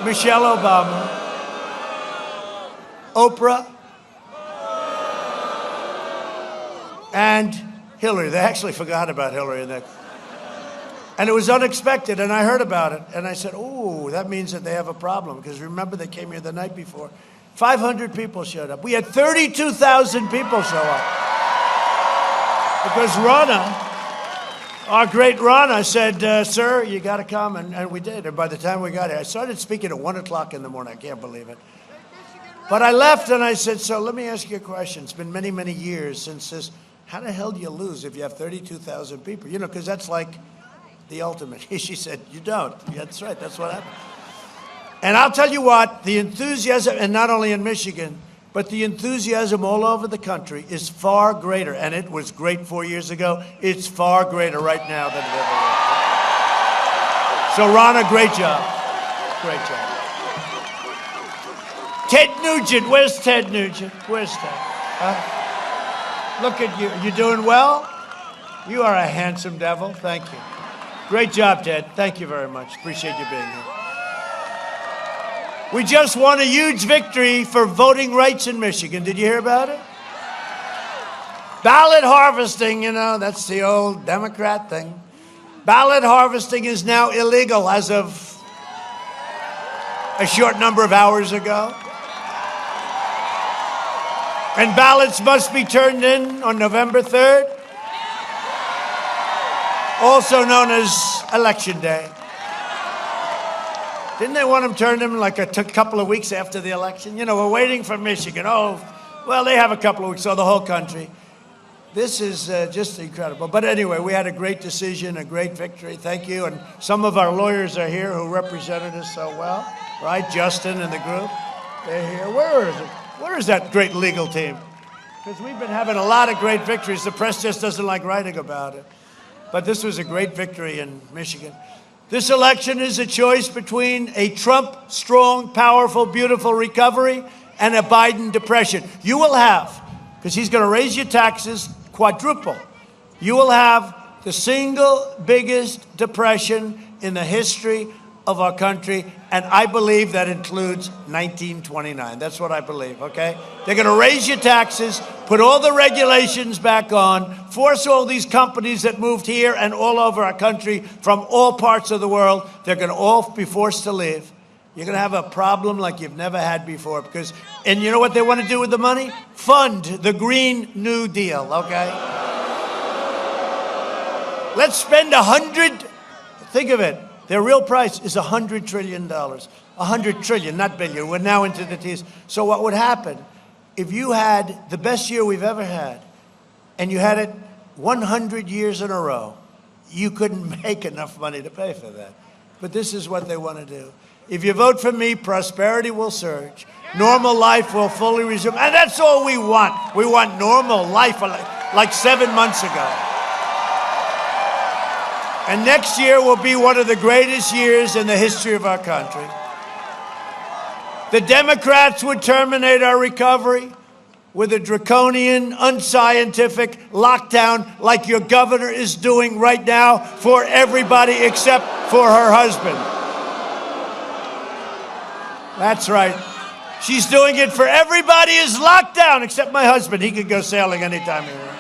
Michelle Obama, Oprah, and Hillary. They actually forgot about Hillary in that. And it was unexpected, and I heard about it. And I said, oh, that means that they have a problem. Because remember, they came here the night before. 500 people showed up. We had 32,000 people show up. Because Ronna, our great Ronna, said, sir, you got to come. And we did. And by the time we got here, I started speaking at 1 o'clock in the morning. I can't believe it. But I left, and I said, so let me ask you a question. It's been many, many years since this. How the hell do you lose if you have 32,000 people? You know, because that's like the ultimate. She said, you don't. Yeah, that's right. That's what happened. And I'll tell you what, the enthusiasm, and not only in Michigan, but the enthusiasm all over the country is far greater. And it was great 4 years ago. It's far greater right now than it ever was. So, Ronna, great job. Great job. Ted Nugent. Where's Ted Nugent? Where's Ted? Look at you. You doing well? You are a handsome devil. Thank you. Great job, Ted. Thank you very much. Appreciate you being here. We just won a huge victory for voting rights in Michigan. Did you hear about it? Ballot harvesting, you know, that's the old Democrat thing. Ballot harvesting is now illegal as of a short number of hours ago. And ballots must be turned in on November 3rd, also known as Election Day. Didn't they want them turned in like a couple of weeks after the election? You know, we're waiting for Michigan. Oh, well, they have a couple of weeks, so the whole country. This is just incredible. But anyway, we had a great decision, a great victory. Thank you. And some of our lawyers are here who represented us so well, right? Justin and the group, they're here. Where is it? Where is that great legal team? Because we've been having a lot of great victories. The press just doesn't like writing about it. but this was a great victory in Michigan. This election is a choice between a Trump strong, powerful, beautiful recovery and a Biden depression. You will have, because he's going to raise your taxes quadruple, you will have the single biggest depression in the history of our country, and I believe that includes 1929. That's what I believe, okay? They're going to raise your taxes, put all the regulations back on, force all these companies that moved here and all over our country from all parts of the world, they're going to all be forced to leave. You're going to have a problem like you've never had before because, and you know what they want to do with the money? Fund the Green New Deal, okay? Let's spend think of it. Their real price is $100 trillion. $100 trillion, not billion. We're now into the T's. So what would happen if you had the best year we've ever had and you had it 100 years in a row? You couldn't make enough money to pay for that. But this is what they want to do. If you vote for me, prosperity will surge. Normal life will fully resume. And that's all we want. We want normal life like 7 months ago. And next year will be one of the greatest years in the history of our country. The Democrats would terminate our recovery with a draconian, unscientific lockdown like your governor is doing right now for everybody except for her husband. That's right. She's doing it for everybody is locked down except my husband. He could go sailing anytime he wants.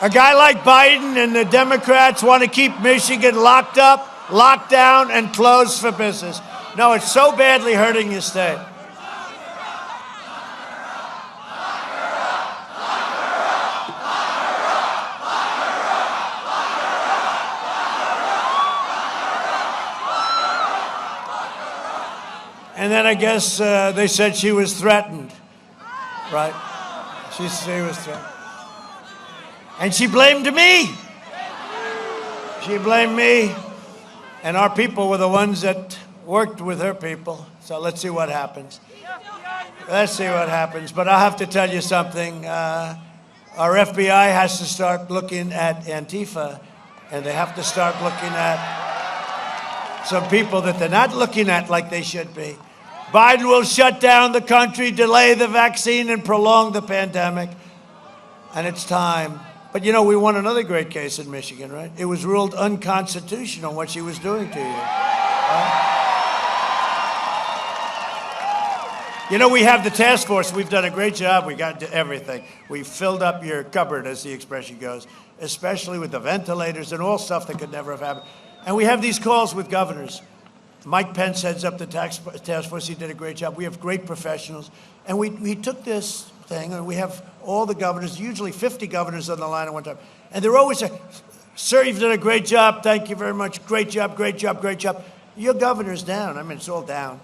A guy like Biden and the Democrats want to keep Michigan locked up, locked down, and closed for business. No, it's so badly hurting your state. And then I guess they said she was threatened, right? She was threatened. And she blamed me. She blamed me. And our people were the ones that worked with her people. So let's see what happens. Let's see what happens. But I'll have to tell you something. Our FBI has to start looking at Antifa. And they have to start looking at some people that they're not looking at like they should be. Biden will shut down the country, delay the vaccine, and prolong the pandemic. And it's time. But, you know, we won another great case in Michigan, right? It was ruled unconstitutional what she was doing to you. Right? You know, we have the task force. We've done a great job. We got to everything. We filled up your cupboard, as the expression goes, especially with the ventilators and all stuff that could never have happened. And we have these calls with governors. Mike Pence heads up the task force. He did a great job. We have great professionals. And we took this thing, and we have all the governors, usually 50 governors on the line at one time. And they're always saying, sir, you've done a great job. Thank you very much. Great job, great job, great job. Your governor's down. I mean, it's all down.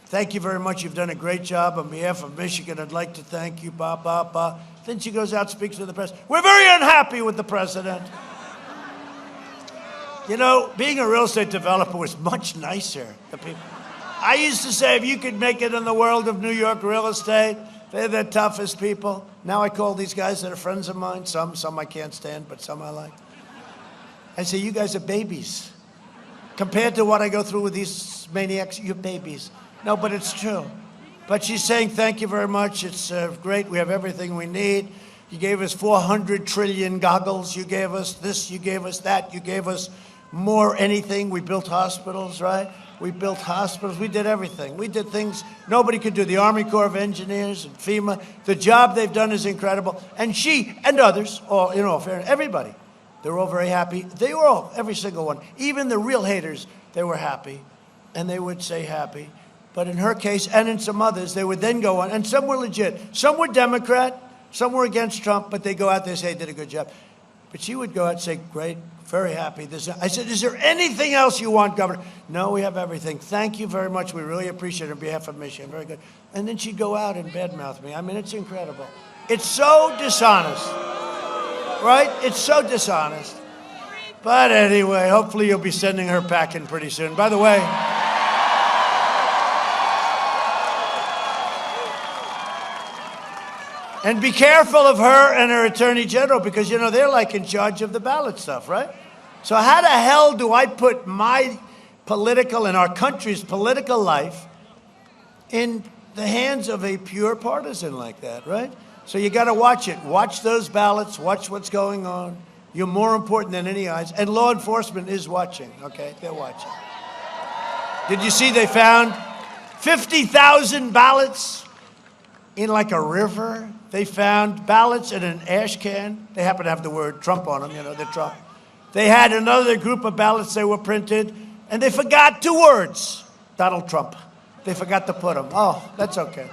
Thank you very much. You've done a great job. On behalf of Michigan, I'd like to thank you, ba, ba, ba. Then she goes out, speaks to the press. We're very unhappy with the president. You know, being a real estate developer was much nicer. I used to say, if you could make it in the world of New York real estate, they're the toughest people. Now I call these guys that are friends of mine. Some I can't stand, but some I like. I say, you guys are babies. Compared to what I go through with these maniacs, you're babies. No, but it's true. But she's saying, thank you very much. It's great. We have everything we need. You gave us 400 trillion goggles. You gave us this. You gave us that. You gave us more anything. We built hospitals, right? We built hospitals. We did everything. We did things nobody could do. The Army Corps of Engineers and FEMA. The job they've done is incredible. And she and others, all, you know, everybody, they're all very happy. They were all, every single one. Even the real haters, they were happy. And they would say happy. But in her case, and in some others, they would then go on. And some were legit. Some were Democrat. Some were against Trump. But they go out there and say, did a good job. But she would go out and say, great, very happy. I said, is there anything else you want, Governor? No, we have everything. Thank you very much. We really appreciate it on behalf of Michigan. Very good. And then she'd go out and badmouth me. I mean, it's incredible. It's so dishonest. Right? It's so dishonest. But anyway, hopefully you'll be sending her packing pretty soon. By the way, And be careful of her and her attorney general because, you know, they're like in charge of the ballot stuff, right? So how the hell do I put my political and our country's political life in the hands of a pure partisan like that, right? So you got to watch it. Watch those ballots. Watch what's going on. You're more important than any eyes. And law enforcement is watching, okay? They're watching. Did you see they found 50,000 ballots in like a river? They found ballots in an ash can. They happen to have the word Trump on them, you know, they're Trump. They had another group of ballots they were printed, and they forgot 2 words, Donald Trump. They forgot to put them. Oh, that's okay.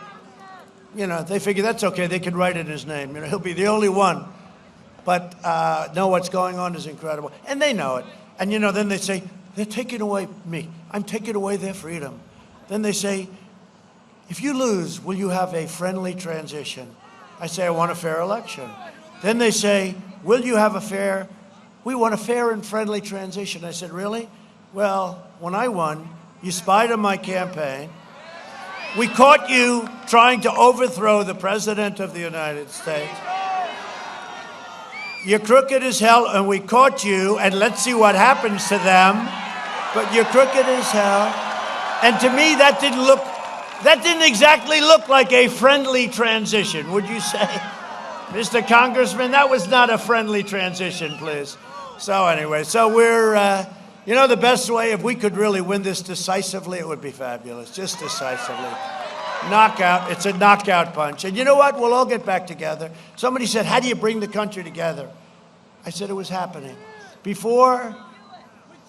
You know, they figure that's okay. They can write it in his name. You know, he'll be the only one. But no, what's going on is incredible. And they know it. And, you know, then they say, they're taking away me. I'm taking away their freedom. Then they say, if you lose, will you have a friendly transition? I say, I want a fair election. Then they say, will you have we want a fair and friendly transition. I said, really? Well, when I won, you spied on my campaign. We caught you trying to overthrow the President of the United States. You're crooked as hell, and we caught you, and let's see what happens to them. But you're crooked as hell. And to me, that didn't exactly look like a friendly transition, would you say? Mr. Congressman, that was not a friendly transition, please. So anyway, we're, you know, the best way, if we could really win this decisively, it would be fabulous, just decisively. Knockout, it's a knockout punch. And you know what? We'll all get back together. Somebody said, how do you bring the country together? I said it was happening. Before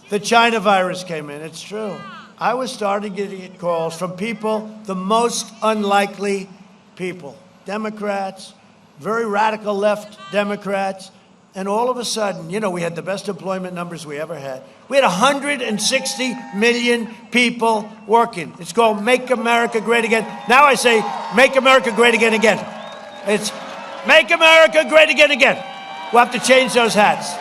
the China virus came in, it's true. I was starting to get calls from people, the most unlikely people. Democrats, very radical left Democrats. And all of a sudden, you know, we had the best employment numbers we ever had. We had 160 million people working. It's called Make America Great Again. Now I say, Make America Great Again again. It's Make America Great Again again. We'll have to change those hats.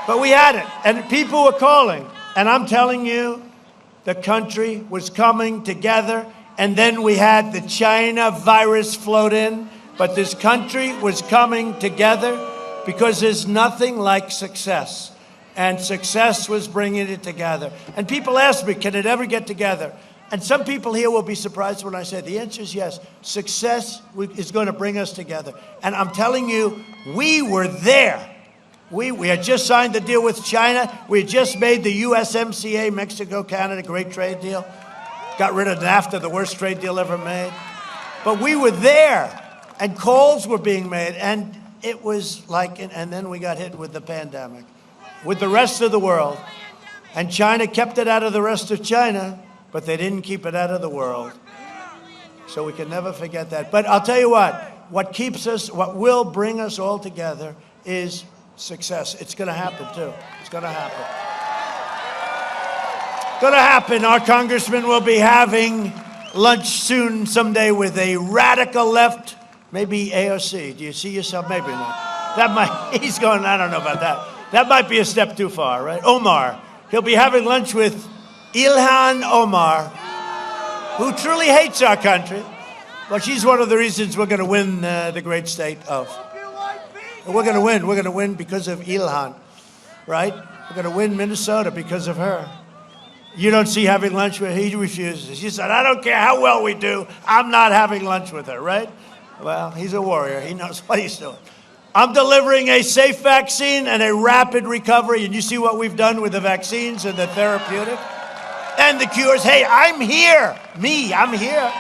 But we had it, and people were calling. And I'm telling you, the country was coming together, and then we had the China virus float in. But this country was coming together because there's nothing like success. And success was bringing it together. And people ask me, can it ever get together? And some people here will be surprised when I say the answer is yes. Success is going to bring us together. And I'm telling you, we were there. We had just signed the deal with China. We had just made the USMCA, Mexico, Canada, great trade deal. Got rid of NAFTA, the worst trade deal ever made. But we were there, and calls were being made, and it was like, and then we got hit with the pandemic, with the rest of the world. And China kept it out of the rest of China, but they didn't keep it out of the world. So we can never forget that. But I'll tell you what keeps us, what will bring us all together is success. It's going to happen, too. It's going to happen. It's going to happen. Our congressman will be having lunch soon, someday, with a radical left, maybe AOC. Do you see yourself? Maybe not. That might, he's going, I don't know about that. That might be a step too far, right? Omar. He'll be having lunch with Ilhan Omar, who truly hates our country. Well, she's one of the reasons we're going to win the great state of. We're going to win. We're going to win because of Ilhan, right? We're going to win Minnesota because of her. You don't see having lunch with her. He refuses. He said, I don't care how well we do. I'm not having lunch with her, right? Well, he's a warrior. He knows what he's doing. I'm delivering a safe vaccine and a rapid recovery. And you see what we've done with the vaccines and the therapeutic and the cures. Hey, I'm here. I'm here,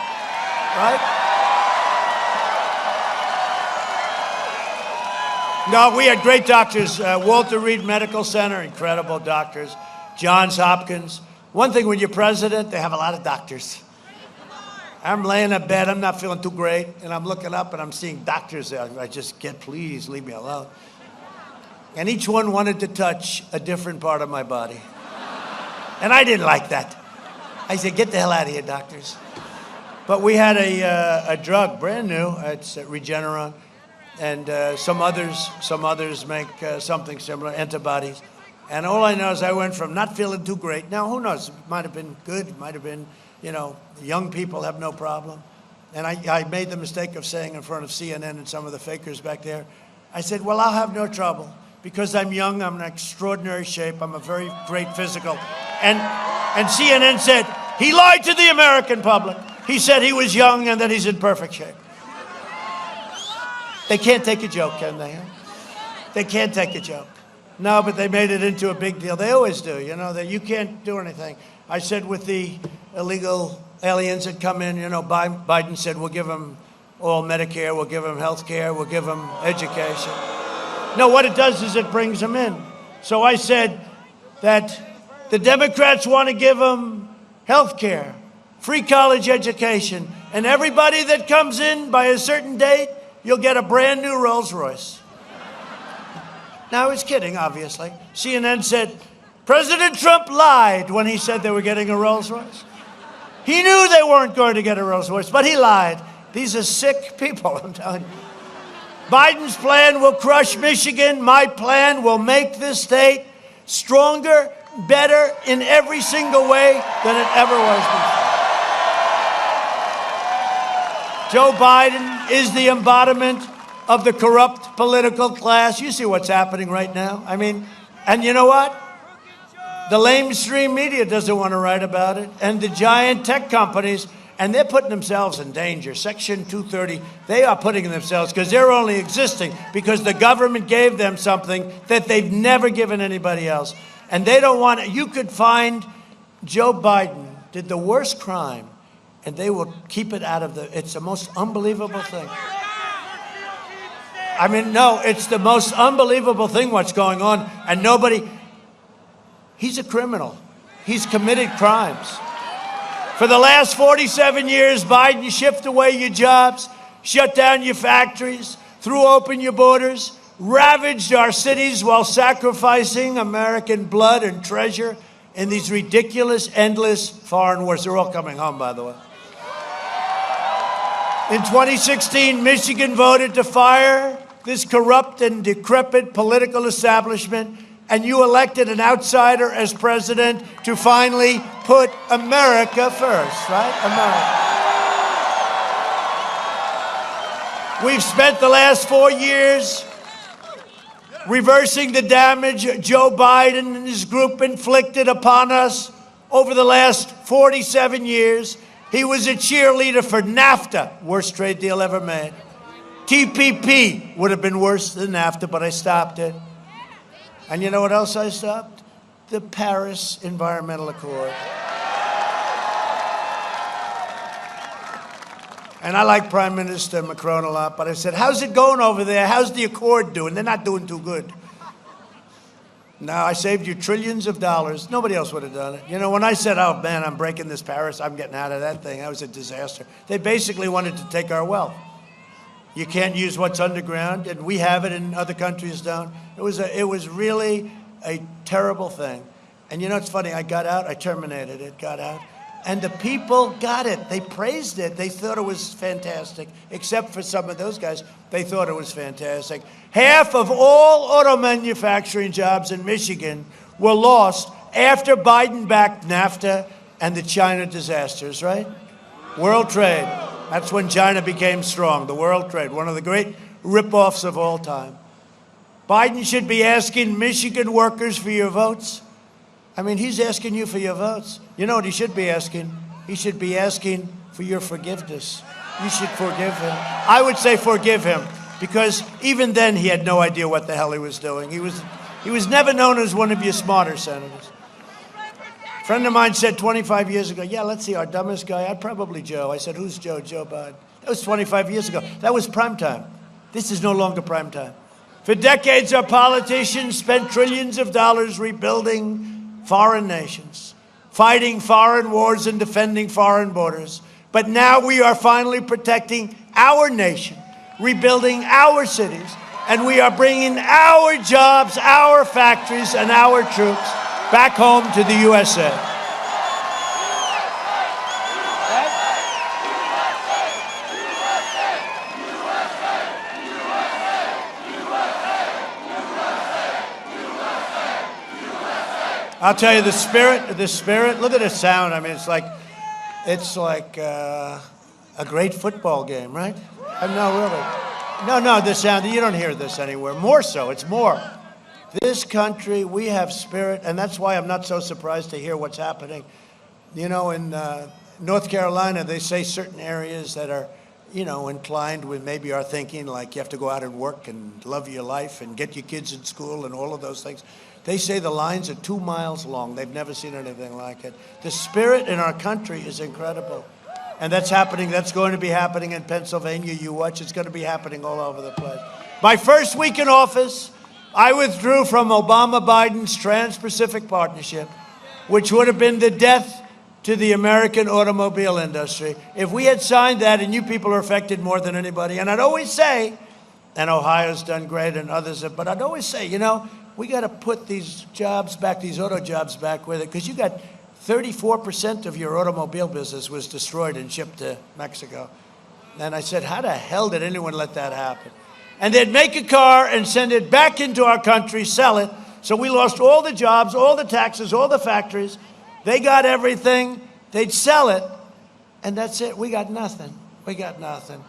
right? No, we had great doctors. Walter Reed Medical Center, incredible doctors. Johns Hopkins. One thing, when you're president, they have a lot of doctors. I'm laying in bed, I'm not feeling too great, and I'm looking up and I'm seeing doctors there. I just get, please leave me alone. And each one wanted to touch a different part of my body. And I didn't like that. I said, get the hell out of here, doctors. But we had a drug, brand new, it's Regeneron. And some others make something similar, antibodies. And all I know is I went from not feeling too great. Now, who knows? It might have been good. It might have been, you know, young people have no problem. And I made the mistake of saying in front of CNN and some of the fakers back there, I said, well, I'll have no trouble because I'm young, I'm in extraordinary shape, I'm a very great physical. And CNN said, he lied to the American public. He said he was young and that he's in perfect shape. They can't take a joke, can they? They can't take a joke. No, but they made it into a big deal. They always do, you know, that you can't do anything. I said with the illegal aliens that come in, you know, Biden said we'll give them all Medicare, we'll give them health care, we'll give them education. No, what it does is it brings them in. So I said that the Democrats want to give them health care, free college education, and everybody that comes in by a certain date, you'll get a brand new Rolls Royce. Now, I was kidding, obviously. CNN said, President Trump lied when he said they were getting a Rolls Royce. He knew they weren't going to get a Rolls Royce, but he lied. These are sick people, I'm telling you. Biden's plan will crush Michigan. My plan will make this state stronger, better in every single way than it ever was before. Joe Biden is the embodiment of the corrupt political class. You see what's happening right now. I mean, and you know what? The lamestream media doesn't want to write about it. And the giant tech companies, and they're putting themselves in danger. Section 230, they are putting themselves, because they're only existing because the government gave them something that they've never given anybody else. And they don't want it. You could find Joe Biden did the worst crime, and they will keep it out of the, it's the most unbelievable thing. I mean, no, it's the most unbelievable thing what's going on, and nobody, he's a criminal. He's committed crimes. For the last 47 years, Biden shipped away your jobs, shut down your factories, threw open your borders, ravaged our cities while sacrificing American blood and treasure in these ridiculous, endless foreign wars. They're all coming home, by the way. In 2016, Michigan voted to fire this corrupt and decrepit political establishment, and you elected an outsider as president to finally put America first, right? America. We've spent the last 4 years reversing the damage Joe Biden and his group inflicted upon us over the last 47 years. He was a cheerleader for NAFTA, worst trade deal ever made. TPP would have been worse than NAFTA, but I stopped it. And you know what else I stopped? The Paris Environmental Accord. And I like Prime Minister Macron a lot, but I said, how's it going over there? How's the Accord doing? They're not doing too good. Now, I saved you trillions of dollars. Nobody else would have done it. You know, when I said, oh, man, I'm breaking this Paris, I'm getting out of that thing, that was a disaster. They basically wanted to take our wealth. You can't use what's underground, and we have it and other countries don't. It was really a terrible thing. And you know, it's funny, I got out, I terminated it, got out, and the people got it. They praised it. They thought it was fantastic, except for some of those guys. They thought it was fantastic. Half of all auto manufacturing jobs in Michigan were lost after Biden backed NAFTA and the China disasters, right? World trade. That's when China became strong, the world trade, one of the great rip-offs of all time. Biden should be asking Michigan workers for your votes. I mean, he's asking you for your votes. You know what he should be asking? He should be asking for your forgiveness. You should forgive him. I would say forgive him, because even then he had no idea what the hell he was doing. He was never known as one of your smarter senators. A friend of mine said 25 years ago, yeah, let's see, our dumbest guy, I'd probably Joe. I said, who's Joe? Joe Biden. That was 25 years ago. That was prime time. This is no longer prime time. For decades, our politicians spent trillions of dollars rebuilding foreign nations, fighting foreign wars and defending foreign borders. But now we are finally protecting our nation, rebuilding our cities, and we are bringing our jobs, our factories, and our troops back home to the USA. I'll tell you, the spirit, look at the sound. I mean, it's like A great football game, right? No, really. No, the sound, you don't hear this anywhere. More so, it's more. This country, we have spirit, and that's why I'm not so surprised to hear what's happening. You know, in North Carolina, they say certain areas that are, you know, inclined with maybe our thinking, like you have to go out and work and love your life and get your kids in school and all of those things. They say the lines are 2 miles long. They've never seen anything like it. The spirit in our country is incredible. And that's happening. That's going to be happening in Pennsylvania. You watch. It's going to be happening all over the place. My first week in office, I withdrew from Obama-Biden's Trans-Pacific Partnership, which would have been the death to the American automobile industry. If we had signed that, and you people are affected more than anybody, and I'd always say, and Ohio's done great and others have, but I'd always say, you know, we got to put these jobs back, these auto jobs back with it, because you got 34% of your automobile business was destroyed and shipped to Mexico. And I said, how the hell did anyone let that happen? And they'd make a car and send it back into our country, sell it. So we lost all the jobs, all the taxes, all the factories. They got everything. They'd sell it. And that's it. We got nothing. We got nothing.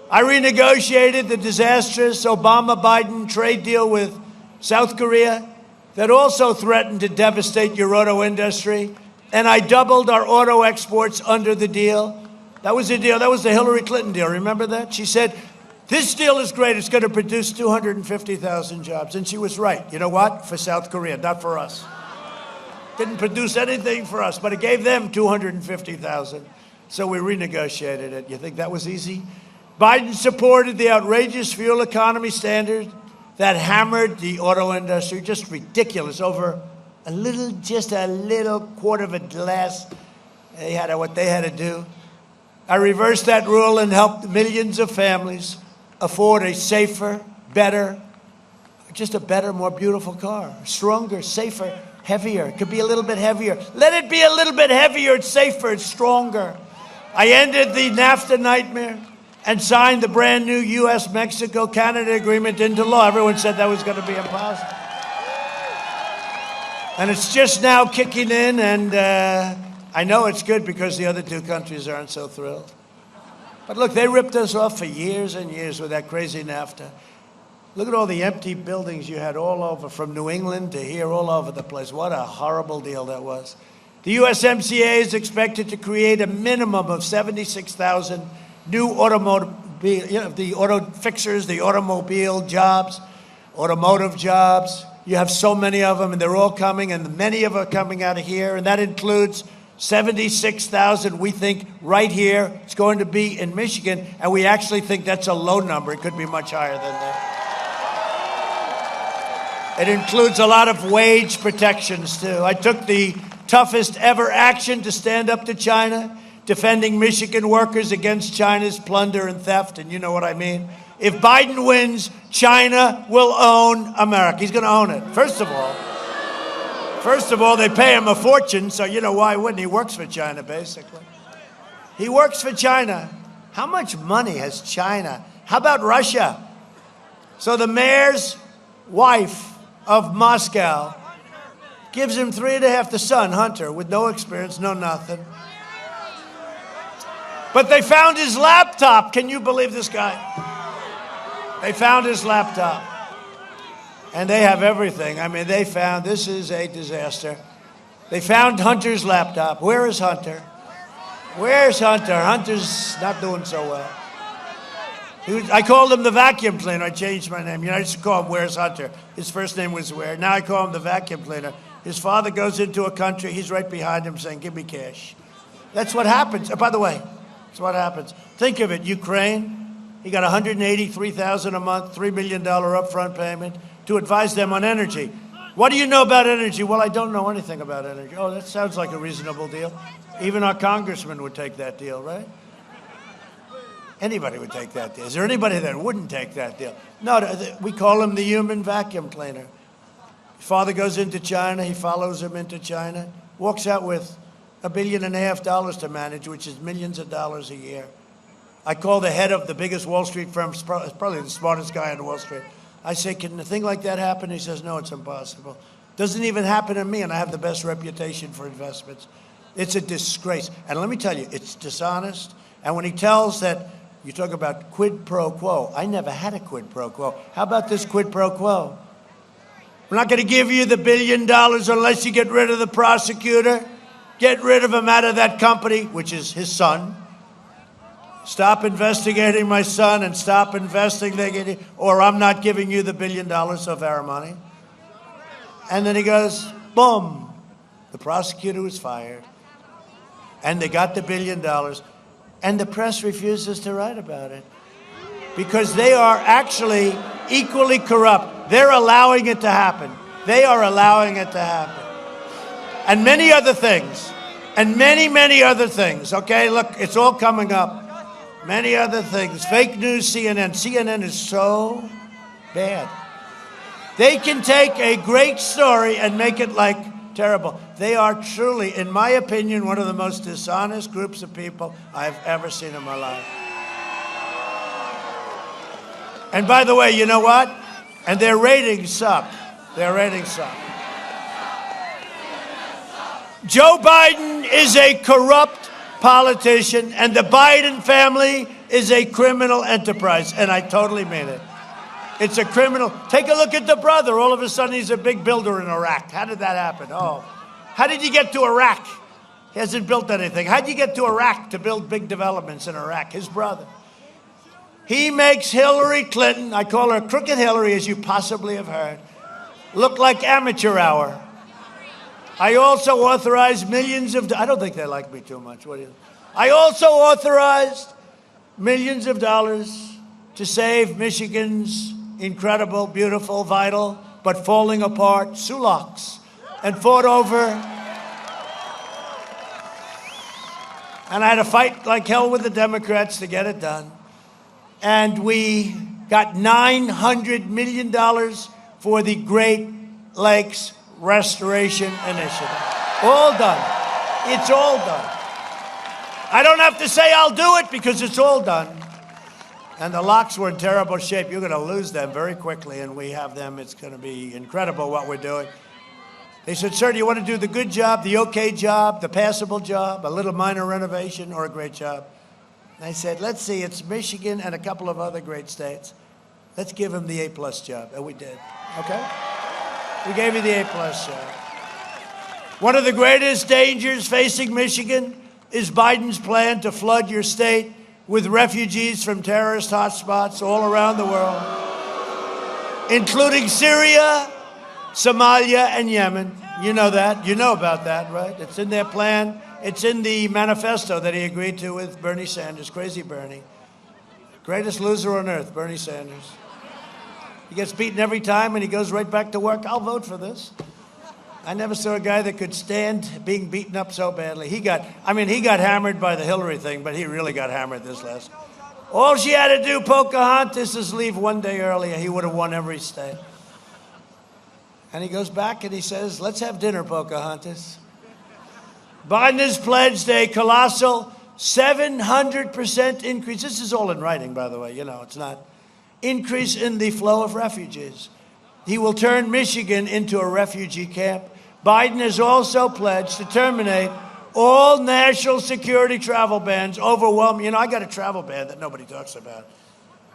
I renegotiated the disastrous Obama-Biden trade deal with South Korea that also threatened to devastate your auto industry. And I doubled our auto exports under the deal. That was the deal. That was the Hillary Clinton deal. Remember that? She said, this deal is great. It's going to produce 250,000 jobs. And she was right. You know what? For South Korea, not for us. Didn't produce anything for us, but it gave them 250,000. So we renegotiated it. You think that was easy? Biden supported the outrageous fuel economy standard that hammered the auto industry. Just ridiculous. Over just a little quarter of a glass. What they had to do. I reversed that rule and helped millions of families afford a safer, better, just a better, more beautiful car. Stronger, safer, heavier. It could be a little bit heavier. Let it be a little bit heavier. It's safer. It's stronger. I ended the NAFTA nightmare and signed the brand new U.S.-Mexico-Canada agreement into law. Everyone said that was going to be impossible. And it's just now kicking in, and I know it's good because the other two countries aren't so thrilled. But look, they ripped us off for years and years with that crazy NAFTA. Look at all the empty buildings you had all over, from New England to here, all over the place. What a horrible deal that was. The USMCA is expected to create a minimum of 76,000 new automobile, the auto fixers, the automobile jobs, automotive jobs. You have so many of them, and they're all coming, and many of them are coming out of here, and that includes 76,000, we think, right here. It's going to be in Michigan, and we actually think that's a low number. It could be much higher than that. It includes a lot of wage protections, too. I took the toughest ever action to stand up to China, defending Michigan workers against China's plunder and theft, and you know what I mean. If Biden wins, China will own America. He's going to own it. First of all, they pay him a fortune, so you know why wouldn't he? Works for China, basically. He works for China. How much money has China? How about Russia? So the mayor's wife of Moscow gives him 3.5, the son, Hunter, with no experience, no nothing. But they found his laptop. Can you believe this guy? They found his laptop. And they have everything. I mean, this is a disaster. They found Hunter's laptop. Where is Hunter? Where's Hunter? Hunter's not doing so well. I called him the vacuum cleaner. I changed my name. You know, I used to call him Where's Hunter. His first name was Where. Now I call him the vacuum cleaner. His father goes into a country. He's right behind him saying, give me cash. That's what happens. By the way, that's what happens. Think of it. Ukraine. He got $183,000 a month, $3 million upfront payment to advise them on energy. What do you know about energy? Well, I don't know anything about energy. Oh, that sounds like a reasonable deal. Even our congressman would take that deal, right? Anybody would take that deal. Is there anybody that wouldn't take that deal? No, we call him the human vacuum cleaner. Father goes into China. He follows him into China. Walks out with $1.5 billion to manage, which is millions of dollars a year. I call the head of the biggest Wall Street firm, probably the smartest guy on Wall Street. I say, can a thing like that happen? He says, no, it's impossible. Doesn't even happen to me, and I have the best reputation for investments. It's a disgrace. And let me tell you, it's dishonest, And when he tells that, you talk about quid pro quo. I never had a quid pro quo. How about this quid pro quo? We're not going to give you the $1 billion unless you get rid of the prosecutor. Get rid of him out of that company, which is his son. Stop investigating my son and stop investigating, or I'm not giving you the $1 billion of our money. And then he goes, boom. The prosecutor was fired. And they got the $1 billion. And the press refuses to write about it because they are actually equally corrupt. They're allowing it to happen. They are allowing it to happen. And many other things. And many, many other things. Okay, look, it's all coming up. Many other things. Fake news, CNN. CNN is so bad. They can take a great story and make it like terrible. They are truly, in my opinion, one of the most dishonest groups of people I've ever seen in my life. And by the way, you know what? And their ratings suck. Their ratings suck. Joe Biden is a corrupt politician, and the Biden family is a criminal enterprise, and I totally mean it. It's a criminal. Take a look at the brother. All of a sudden, he's a big builder in Iraq. How did that happen? Oh, how did you get to Iraq? He hasn't built anything. How did you get to Iraq to build big developments in Iraq? His brother. He makes Hillary Clinton, I call her Crooked Hillary, as you possibly have heard, look like amateur hour. I also authorized millions of, I don't think they like me too much. What do you? I also authorized millions of dollars to save Michigan's incredible, beautiful, vital, but falling apart Sulaks, and fought over. And I had to fight like hell with the Democrats to get it done. And we got $900 million for the Great Lakes Restoration Initiative. All done. It's all done. I don't have to say I'll do it because it's all done. And the locks were in terrible shape. You're going to lose them very quickly, and we have them. It's going to be incredible what we're doing. They said, sir, do you want to do the good job, the okay job, the passable job, a little minor renovation, or a great job? And I said, let's see, it's Michigan and a couple of other great states. Let's give them the A-plus job. And we did, okay? We gave you the A-plus job. One of the greatest dangers facing Michigan is Biden's plan to flood your state with refugees from terrorist hotspots all around the world, including Syria, Somalia, and Yemen. You know that. You know about that, right? It's in their plan. It's in the manifesto that he agreed to with Bernie Sanders. Crazy Bernie. Greatest loser on earth, Bernie Sanders. He gets beaten every time and he goes right back to work. I'll vote for this. I never saw a guy that could stand being beaten up so badly. He got hammered by the Hillary thing, but he really got hammered this last. All she had to do, Pocahontas, is leave one day earlier. He would have won every state. And he goes back and he says, let's have dinner, Pocahontas. Biden has pledged a colossal 700% increase. This is all in writing, by the way. You know, it's not. Increase in the flow of refugees. He will turn Michigan into a refugee camp. Biden has also pledged to terminate all national security travel bans. Overwhelming. You know, I got a travel ban that nobody talks about.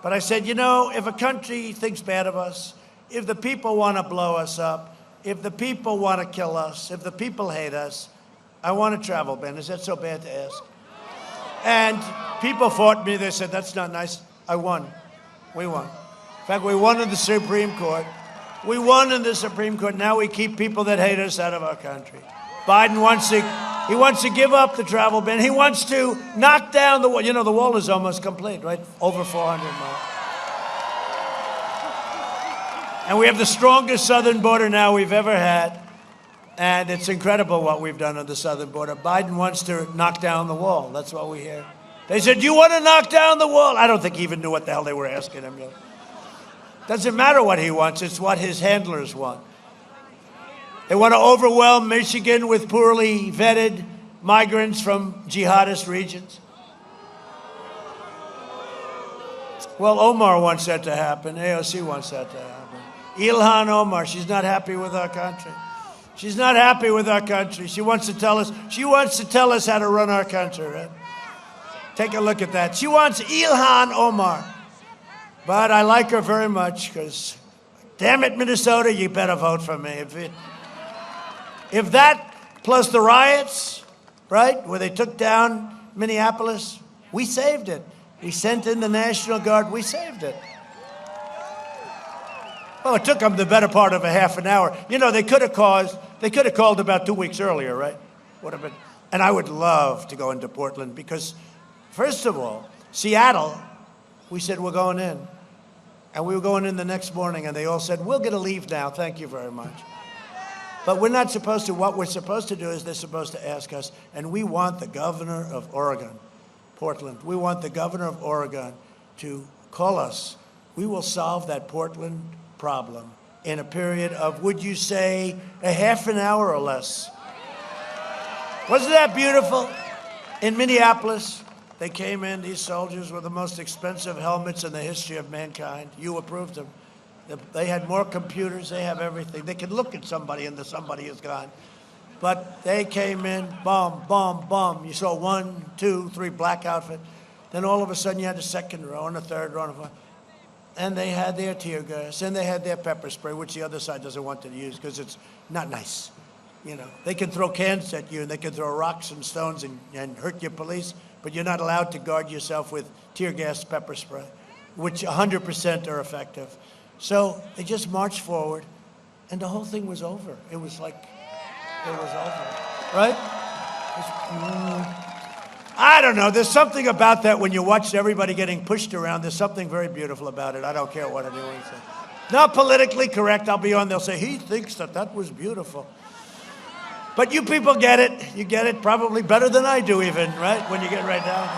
But I said, you know, if a country thinks bad of us, if the people want to blow us up, if the people want to kill us, if the people hate us, I want a travel ban. Is that so bad to ask? And people fought me. They said, that's not nice. I won. We won. In fact, we won in the Supreme Court. We won in the Supreme Court. Now we keep people that hate us out of our country. Biden wants to give up the travel ban. He wants to knock down the wall. You know, the wall is almost complete, right? Over 400 miles. And we have the strongest southern border now we've ever had. And it's incredible what we've done on the southern border. Biden wants to knock down the wall. That's what we hear. They said, do you want to knock down the wall? I don't think he even knew what the hell they were asking him. Doesn't matter what he wants. It's what his handlers want. They want to overwhelm Michigan with poorly vetted migrants from jihadist regions. Well, Omar wants that to happen. AOC wants that to happen. Ilhan Omar, she's not happy with our country. She's not happy with our country. She wants to tell us how to run our country, right? Take a look at that. She wants Ilhan Omar. But I like her very much because, damn it, Minnesota, you better vote for me. If that plus the riots, right, where they took down Minneapolis, we saved it. We sent in the National Guard. We saved it. Well, it took them the better part of a half an hour. You know, they could have called about 2 weeks earlier, right? Would have been. And I would love to go into Portland because, first of all, Seattle, we said we're going in. And we were going in the next morning, and they all said, we're going to leave now. Thank you very much. But we're not supposed to. What we're supposed to do is they're supposed to ask us, and we want the governor of Oregon, Portland, we want the governor of Oregon to call us. We will solve that Portland problem in a period of, would you say, a half an hour or less. Wasn't that beautiful? In Minneapolis, they came in, these soldiers with the most expensive helmets in the history of mankind. You approved them. They had more computers, they have everything. They can look at somebody and the somebody is gone. But they came in, bomb, bomb, bomb. You saw 1, 2, 3 black outfit. Then all of a sudden you had a second row and a third row. And they had their tear gas and they had their pepper spray, which the other side doesn't want to use because it's not nice. You know, they can throw cans at you and they can throw rocks and stones and hurt your police, but you're not allowed to guard yourself with tear gas, pepper spray, which 100% are effective. So they just marched forward and the whole thing was over. It was like, it was over, right? I don't know. There's something about that when you watch everybody getting pushed around. There's something very beautiful about it. I don't care what anyone says. Not politically correct. I'll be on. They'll say, he thinks that was beautiful. But you people get it. You get it probably better than I do even, right? When you get right down.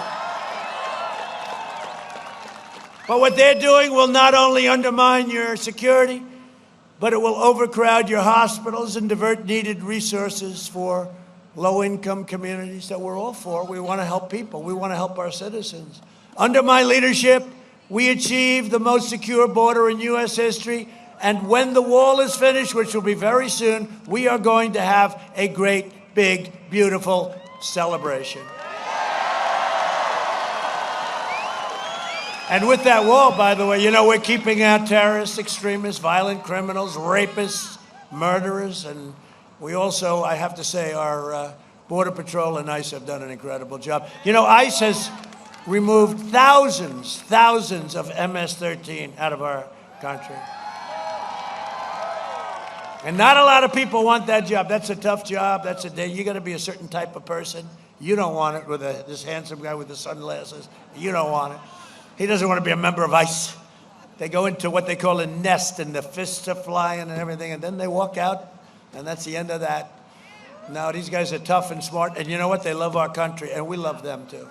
But what they're doing will not only undermine your security, but it will overcrowd your hospitals and divert needed resources for low-income communities that we're all for. We want to help people. We want to help our citizens. Under my leadership, we achieved the most secure border in U.S. history. And when the wall is finished, which will be very soon, we are going to have a great, big, beautiful celebration. And with that wall, by the way, you know, we're keeping out terrorists, extremists, violent criminals, rapists, murderers, and we also, I have to say, our Border Patrol and ICE have done an incredible job. You know, ICE has removed thousands of MS-13 out of our country. And not a lot of people want that job. That's a tough job. You got to be a certain type of person. You don't want it with this handsome guy with the sunglasses. You don't want it. He doesn't want to be a member of ICE. They go into what they call a nest, and the fists are flying and everything, and then they walk out, and that's the end of that. No, these guys are tough and smart, and you know what? They love our country, and we love them too.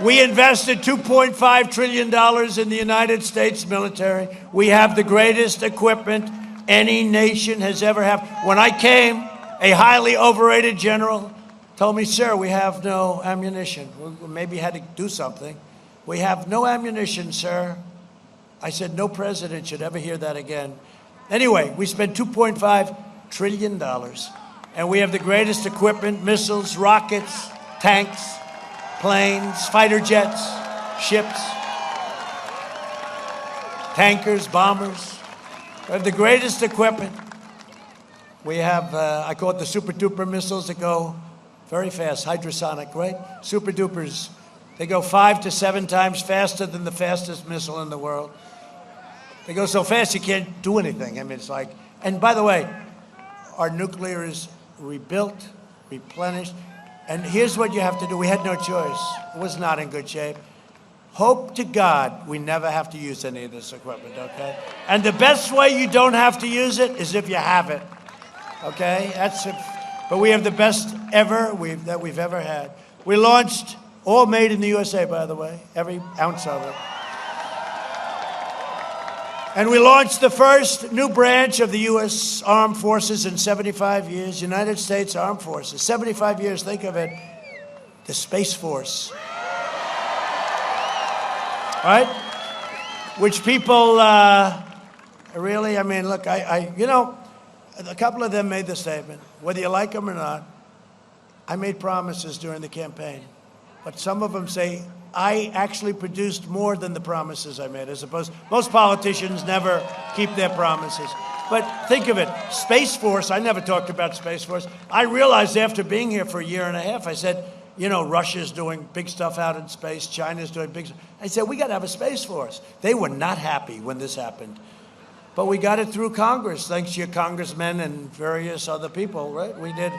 We invested $2.5 trillion in the United States military. We have the greatest equipment any nation has ever had. When I came, a highly overrated general told me, sir, we have no ammunition. We maybe had to do something. We have no ammunition, sir. I said, no president should ever hear that again. Anyway, we spent $2.5 trillion, and we have the greatest equipment, missiles, rockets, tanks, planes, fighter jets, ships, tankers, bombers. We have the greatest equipment. We have, I call it the super-duper missiles that go very fast, hydrosonic, right? Super-dupers. They go 5 to 7 times faster than the fastest missile in the world. They go so fast you can't do anything. I mean, it's like, and by the way, our nuclear is rebuilt, replenished, and here's what you have to do. We had no choice. It was not in good shape. Hope to God we never have to use any of this equipment, okay? And the best way you don't have to use it is if you have it, okay? That's it. But we have the best ever that we've ever had. We launched, all made in the USA, by the way, every ounce of it. And we launched the first new branch of the U.S. Armed Forces in 75 years, United States Armed Forces. 75 years, think of it, the Space Force. Right? Which people really, I mean, look, you know, a couple of them made the statement, whether you like them or not, I made promises during the campaign, but some of them say I actually produced more than the promises I made, as opposed, most politicians never keep their promises. But think of it, Space Force, I never talked about Space Force. I realized after being here for a year and a half, I said, you know, Russia's doing big stuff out in space, China's doing big stuff. I said, we got to have a Space Force. They were not happy when this happened. But we got it through Congress, thanks to your congressmen and various other people, right? We did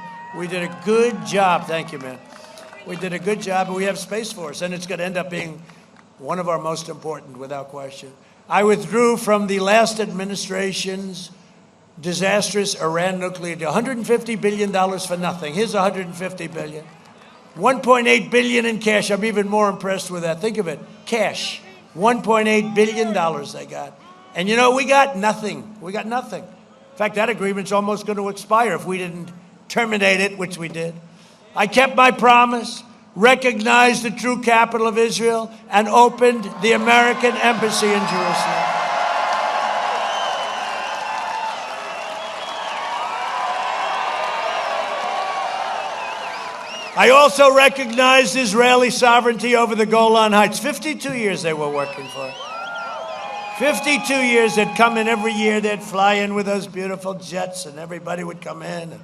a good job. Thank you, man. We did a good job, and we have Space Force, and it's going to end up being one of our most important, without question. I withdrew from the last administration's disastrous Iran nuclear deal. $150 billion for nothing. Here's $150 billion. $1.8 billion in cash. I'm even more impressed with that. Think of it. Cash. $1.8 billion they got. And you know, we got nothing. We got nothing. In fact, that agreement's almost going to expire if we didn't terminate it, which we did. I kept my promise, recognized the true capital of Israel, and opened the American embassy in Jerusalem. I also recognized Israeli sovereignty over the Golan Heights. 52 years they were working for it. 52 years. They'd come in every year. They'd fly in with those beautiful jets, and everybody would come in. And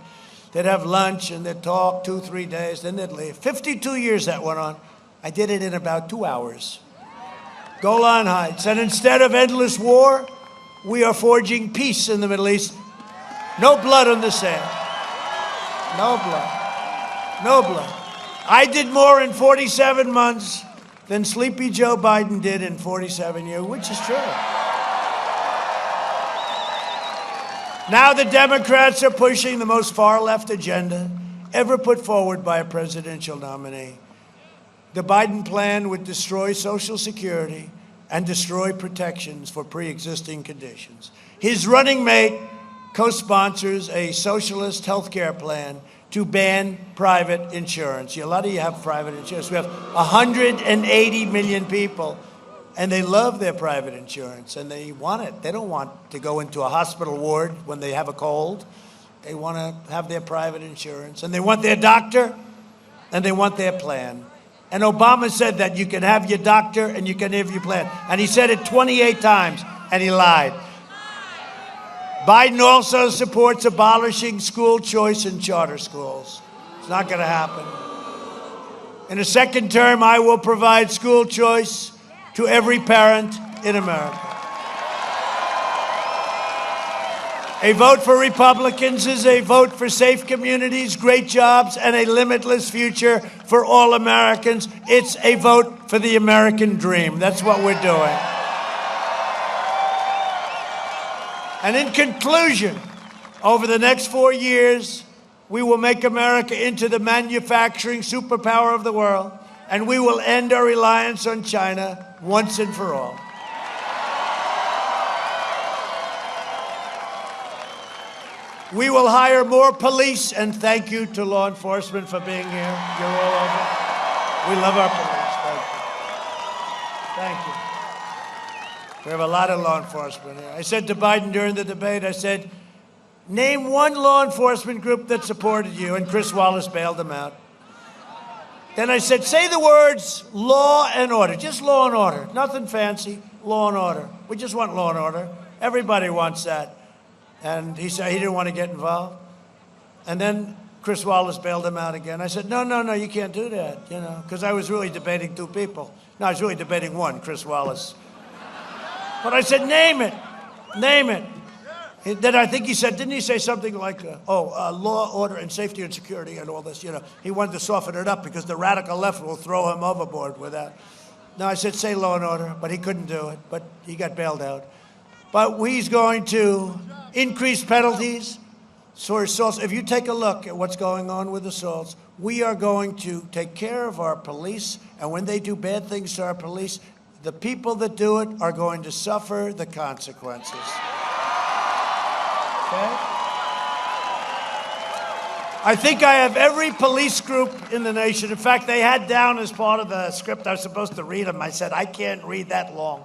they'd have lunch, and they'd talk 2-3 days. Then they'd leave. 52 years that went on. I did it in about 2 hours. Golan Heights. And instead of endless war, we are forging peace in the Middle East. No blood on the sand. No blood. No blood. I did more in 47 months than Sleepy Joe Biden did in 47 years, which is true. Now the Democrats are pushing the most far-left agenda ever put forward by a presidential nominee. The Biden plan would destroy Social Security and destroy protections for pre-existing conditions. His running mate co-sponsors a socialist health care plan to ban private insurance. A lot of you have private insurance. We have 180 million people, and they love their private insurance, and they want it. They don't want to go into a hospital ward when they have a cold. They want to have their private insurance, and they want their doctor, and they want their plan. And Obama said that you can have your doctor and you can have your plan. And he said it 28 times, and he lied. Biden also supports abolishing school choice in charter schools. It's not going to happen. In a second term, I will provide school choice to every parent in America. A vote for Republicans is a vote for safe communities, great jobs, and a limitless future for all Americans. It's a vote for the American dream. That's what we're doing. And in conclusion, over the next 4 years, we will make America into the manufacturing superpower of the world, and we will end our reliance on China once and for all. We will hire more police, and thank you to law enforcement for being here. You're all over. We love our police. Thank you. Thank you. We have a lot of law enforcement here. I said to Biden during the debate, I said, name one law enforcement group that supported you, and Chris Wallace bailed him out. Then I said, say the words law and order, just law and order, nothing fancy, law and order. We just want law and order. Everybody wants that. And he said he didn't want to get involved. And then Chris Wallace bailed him out again. I said, no, you can't do that, you know, because I was really debating two people. No, I was really debating one, Chris Wallace. But I said, name it. Then I think he said, didn't he say something like, law, order, and safety and security and all this, you know. He wanted to soften it up because the radical left will throw him overboard with that. No, I said, say law and order, but he couldn't do it. But he got bailed out. But he's going to increase penalties for assaults. If you take a look at what's going on with assaults, we are going to take care of our police, and when they do bad things to our police, the people that do it are going to suffer the consequences. Okay? I think I have every police group in the nation. In fact, they had down as part of the script I was supposed to read them. I said, I can't read that long.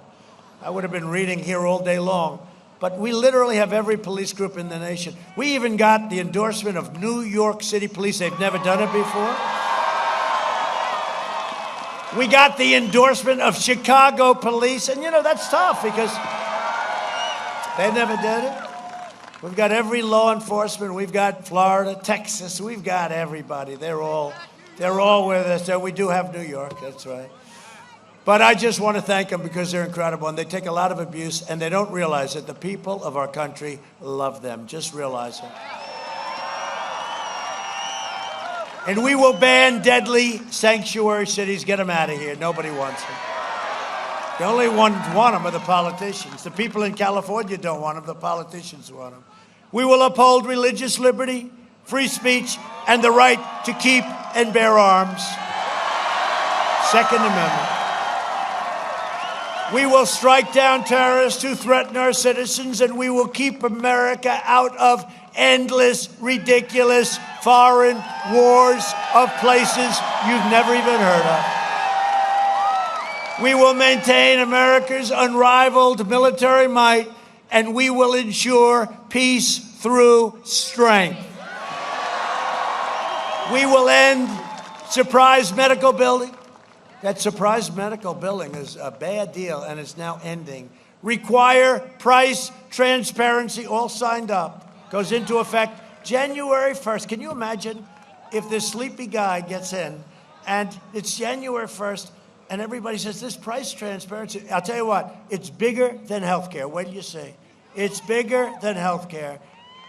I would have been reading here all day long. But we literally have every police group in the nation. We even got the endorsement of New York City Police. They've never done it before. We got the endorsement of Chicago Police. And, that's tough because they never did it. We've got every law enforcement. We've got Florida, Texas. We've got everybody. They're all with us. So we do have New York. That's right. But I just want to thank them because they're incredible, and they take a lot of abuse, and they don't realize that the people of our country love them. Just realize it. And we will ban deadly sanctuary cities. Get them out of here. Nobody wants them. The only ones want them are the politicians. The people in California don't want them. The politicians want them. We will uphold religious liberty, free speech, and the right to keep and bear arms. Second Amendment. We will strike down terrorists who threaten our citizens, and we will keep America out of endless, ridiculous foreign wars of places you've never even heard of. We will maintain America's unrivaled military might, and we will ensure peace through strength. We will end surprise medical billing. That surprise medical billing is a bad deal, and it's now ending. Require price transparency, all signed up, goes into effect January 1st. Can you imagine if this sleepy guy gets in, and it's January 1st, and everybody says, this price transparency, I'll tell you what, it's bigger than healthcare. What do you say? It's bigger than healthcare.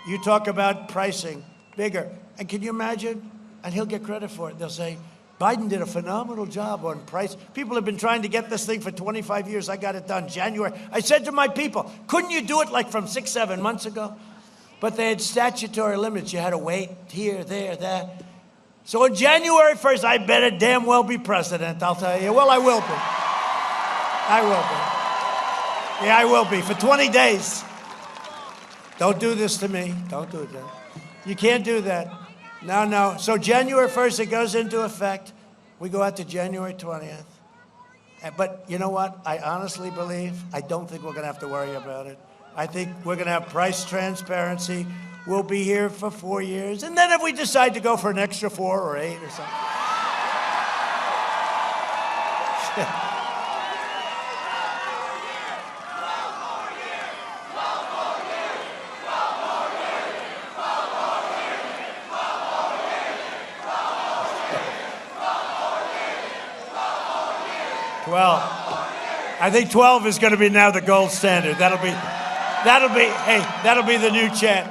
You talk about pricing, bigger. And can you imagine? And he'll get credit for it. They'll say, Biden did a phenomenal job on price. People have been trying to get this thing for 25 years. I got it done January. I said to my people, couldn't you do it like from 6-7 months ago? But they had statutory limits. You had to wait here, there, there. So on January 1st, I better damn well be president, I'll tell you. Well, I will be. I will be. Yeah, I will be. For 20 days. Don't do this to me. Don't do that. You can't do that. No. So January 1st, it goes into effect. We go out to January 20th. But you know what? I honestly believe, I don't think we're going to have to worry about it. I think we're going to have price transparency. We'll be here for 4 years. And then if we decide to go for an extra 4 or 8 or something. 12. I think 12 is going to be now the gold standard. That'll be the new chant.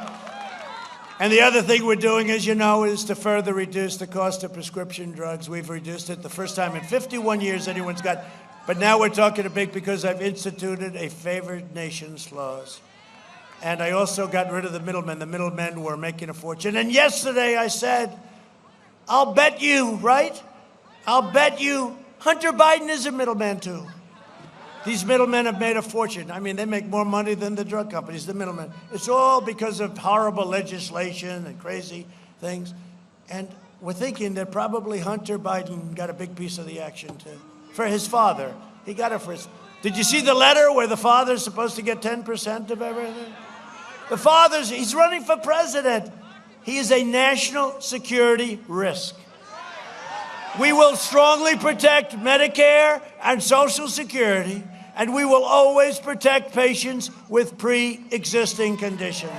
And the other thing we're doing, as you know, is to further reduce the cost of prescription drugs. We've reduced it the first time in 51 years anyone's got. But now we're talking a big because I've instituted a favored nations laws. And I also got rid of the middlemen. The middlemen were making a fortune. And yesterday I said, I'll bet you, right? I'll bet you Hunter Biden is a middleman too. These middlemen have made a fortune. I mean, they make more money than the drug companies, the middlemen. It's all because of horrible legislation and crazy things. And we're thinking that probably Hunter Biden got a big piece of the action too. For his father. He got it for his... Did you see the letter where the father's supposed to get 10% of everything? The father's... He's running for president. He is a national security risk. We will strongly protect Medicare and Social Security, and we will always protect patients with pre-existing conditions.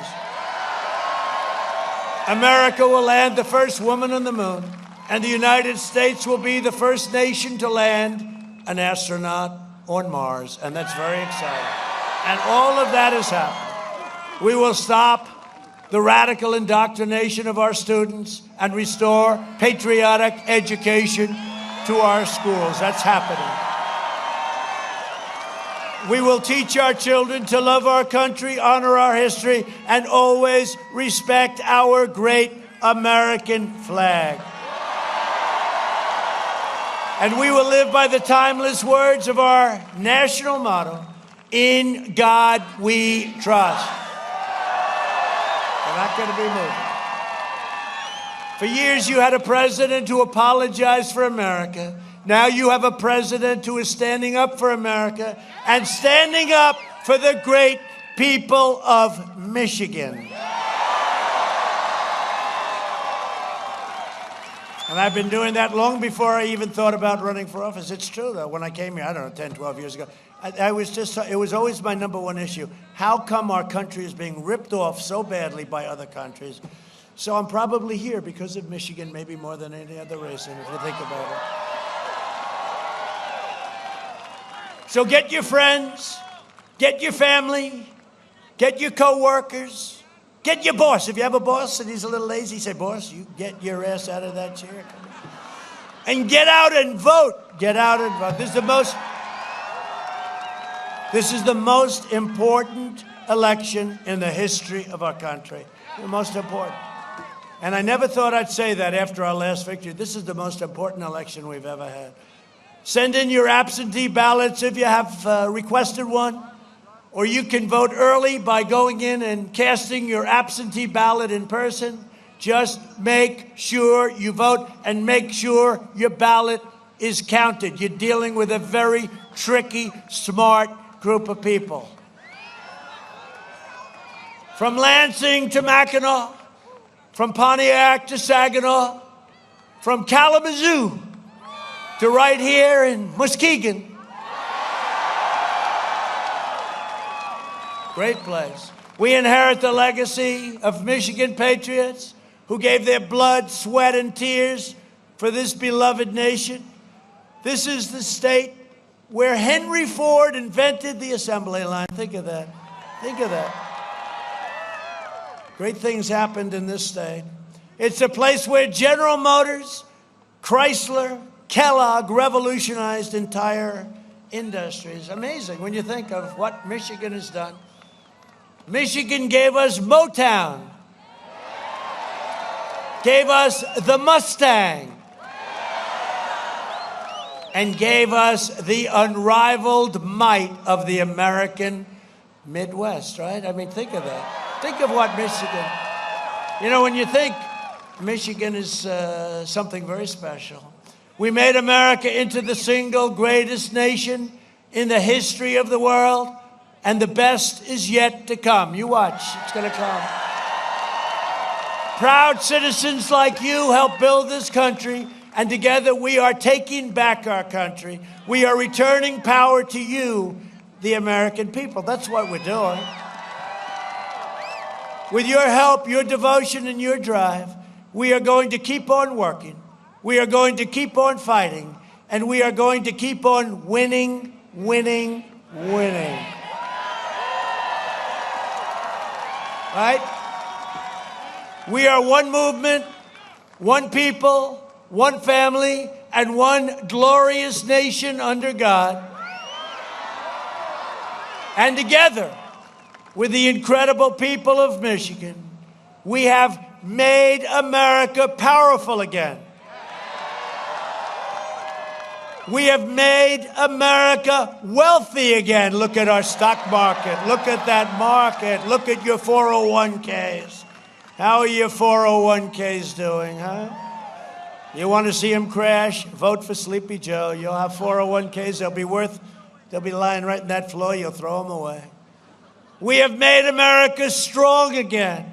America will land the first woman on the moon, and the United States will be the first nation to land an astronaut on Mars, and that's very exciting. And all of that is happening. We will stop the radical indoctrination of our students and restore patriotic education to our schools. That's happening. We will teach our children to love our country, honor our history, and always respect our great American flag. And we will live by the timeless words of our national motto, "In God we trust." We're not going to be moving. For years, you had a president who apologized for America. Now you have a president who is standing up for America and standing up for the great people of Michigan. And I've been doing that long before I even thought about running for office. It's true, though. When I came here, I don't know, 10, 12 years ago, it was always my number one issue. How come our country is being ripped off so badly by other countries? So I'm probably here because of Michigan, maybe more than any other reason, if you think about it. So get your friends, get your family, get your co-workers, get your boss. If you have a boss and he's a little lazy, say, boss, you get your ass out of that chair. And get out and vote. Get out and vote. This is the most important election in the history of our country. The most important. And I never thought I'd say that after our last victory. This is the most important election we've ever had. Send in your absentee ballots if you have requested one. Or you can vote early by going in and casting your absentee ballot in person. Just make sure you vote and make sure your ballot is counted. You're dealing with a very tricky, smart group of people. From Lansing to Mackinac, from Pontiac to Saginaw, from Kalamazoo to right here in Muskegon. Great place. We inherit the legacy of Michigan patriots who gave their blood, sweat, and tears for this beloved nation. This is the state where Henry Ford invented the assembly line. Think of that. Think of that. Great things happened in this state. It's a place where General Motors, Chrysler, Kellogg revolutionized entire industries. Amazing when you think of what Michigan has done. Michigan gave us Motown, gave us the Mustang, and gave us the unrivaled might of the American Midwest, right? I mean, think of that. Think of what Michigan, you know, when you think Michigan is something very special. We made America into the single greatest nation in the history of the world. And the best is yet to come. You watch, it's going to come. Proud citizens like you help build this country, and together we are taking back our country. We are returning power to you, the American people. That's what we're doing. With your help, your devotion, and your drive, we are going to keep on working. We are going to keep on fighting, and we are going to keep on winning, winning, winning. Right? We are one movement, one people, one family, and one glorious nation under God. And together, with the incredible people of Michigan, we have made America powerful again. We have made America wealthy again. Look at our stock market. Look at that market. Look at your 401ks. How are your 401ks doing, huh? You want to see them crash? Vote for Sleepy Joe. You'll have 401ks. They'll be lying right in that floor. You'll throw them away. We have made America strong again.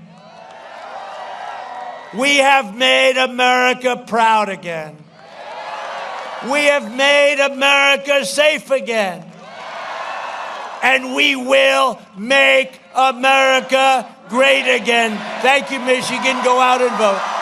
We have made America proud again. We have made America safe again. And we will make America great again. Thank you, Michigan. Go out and vote.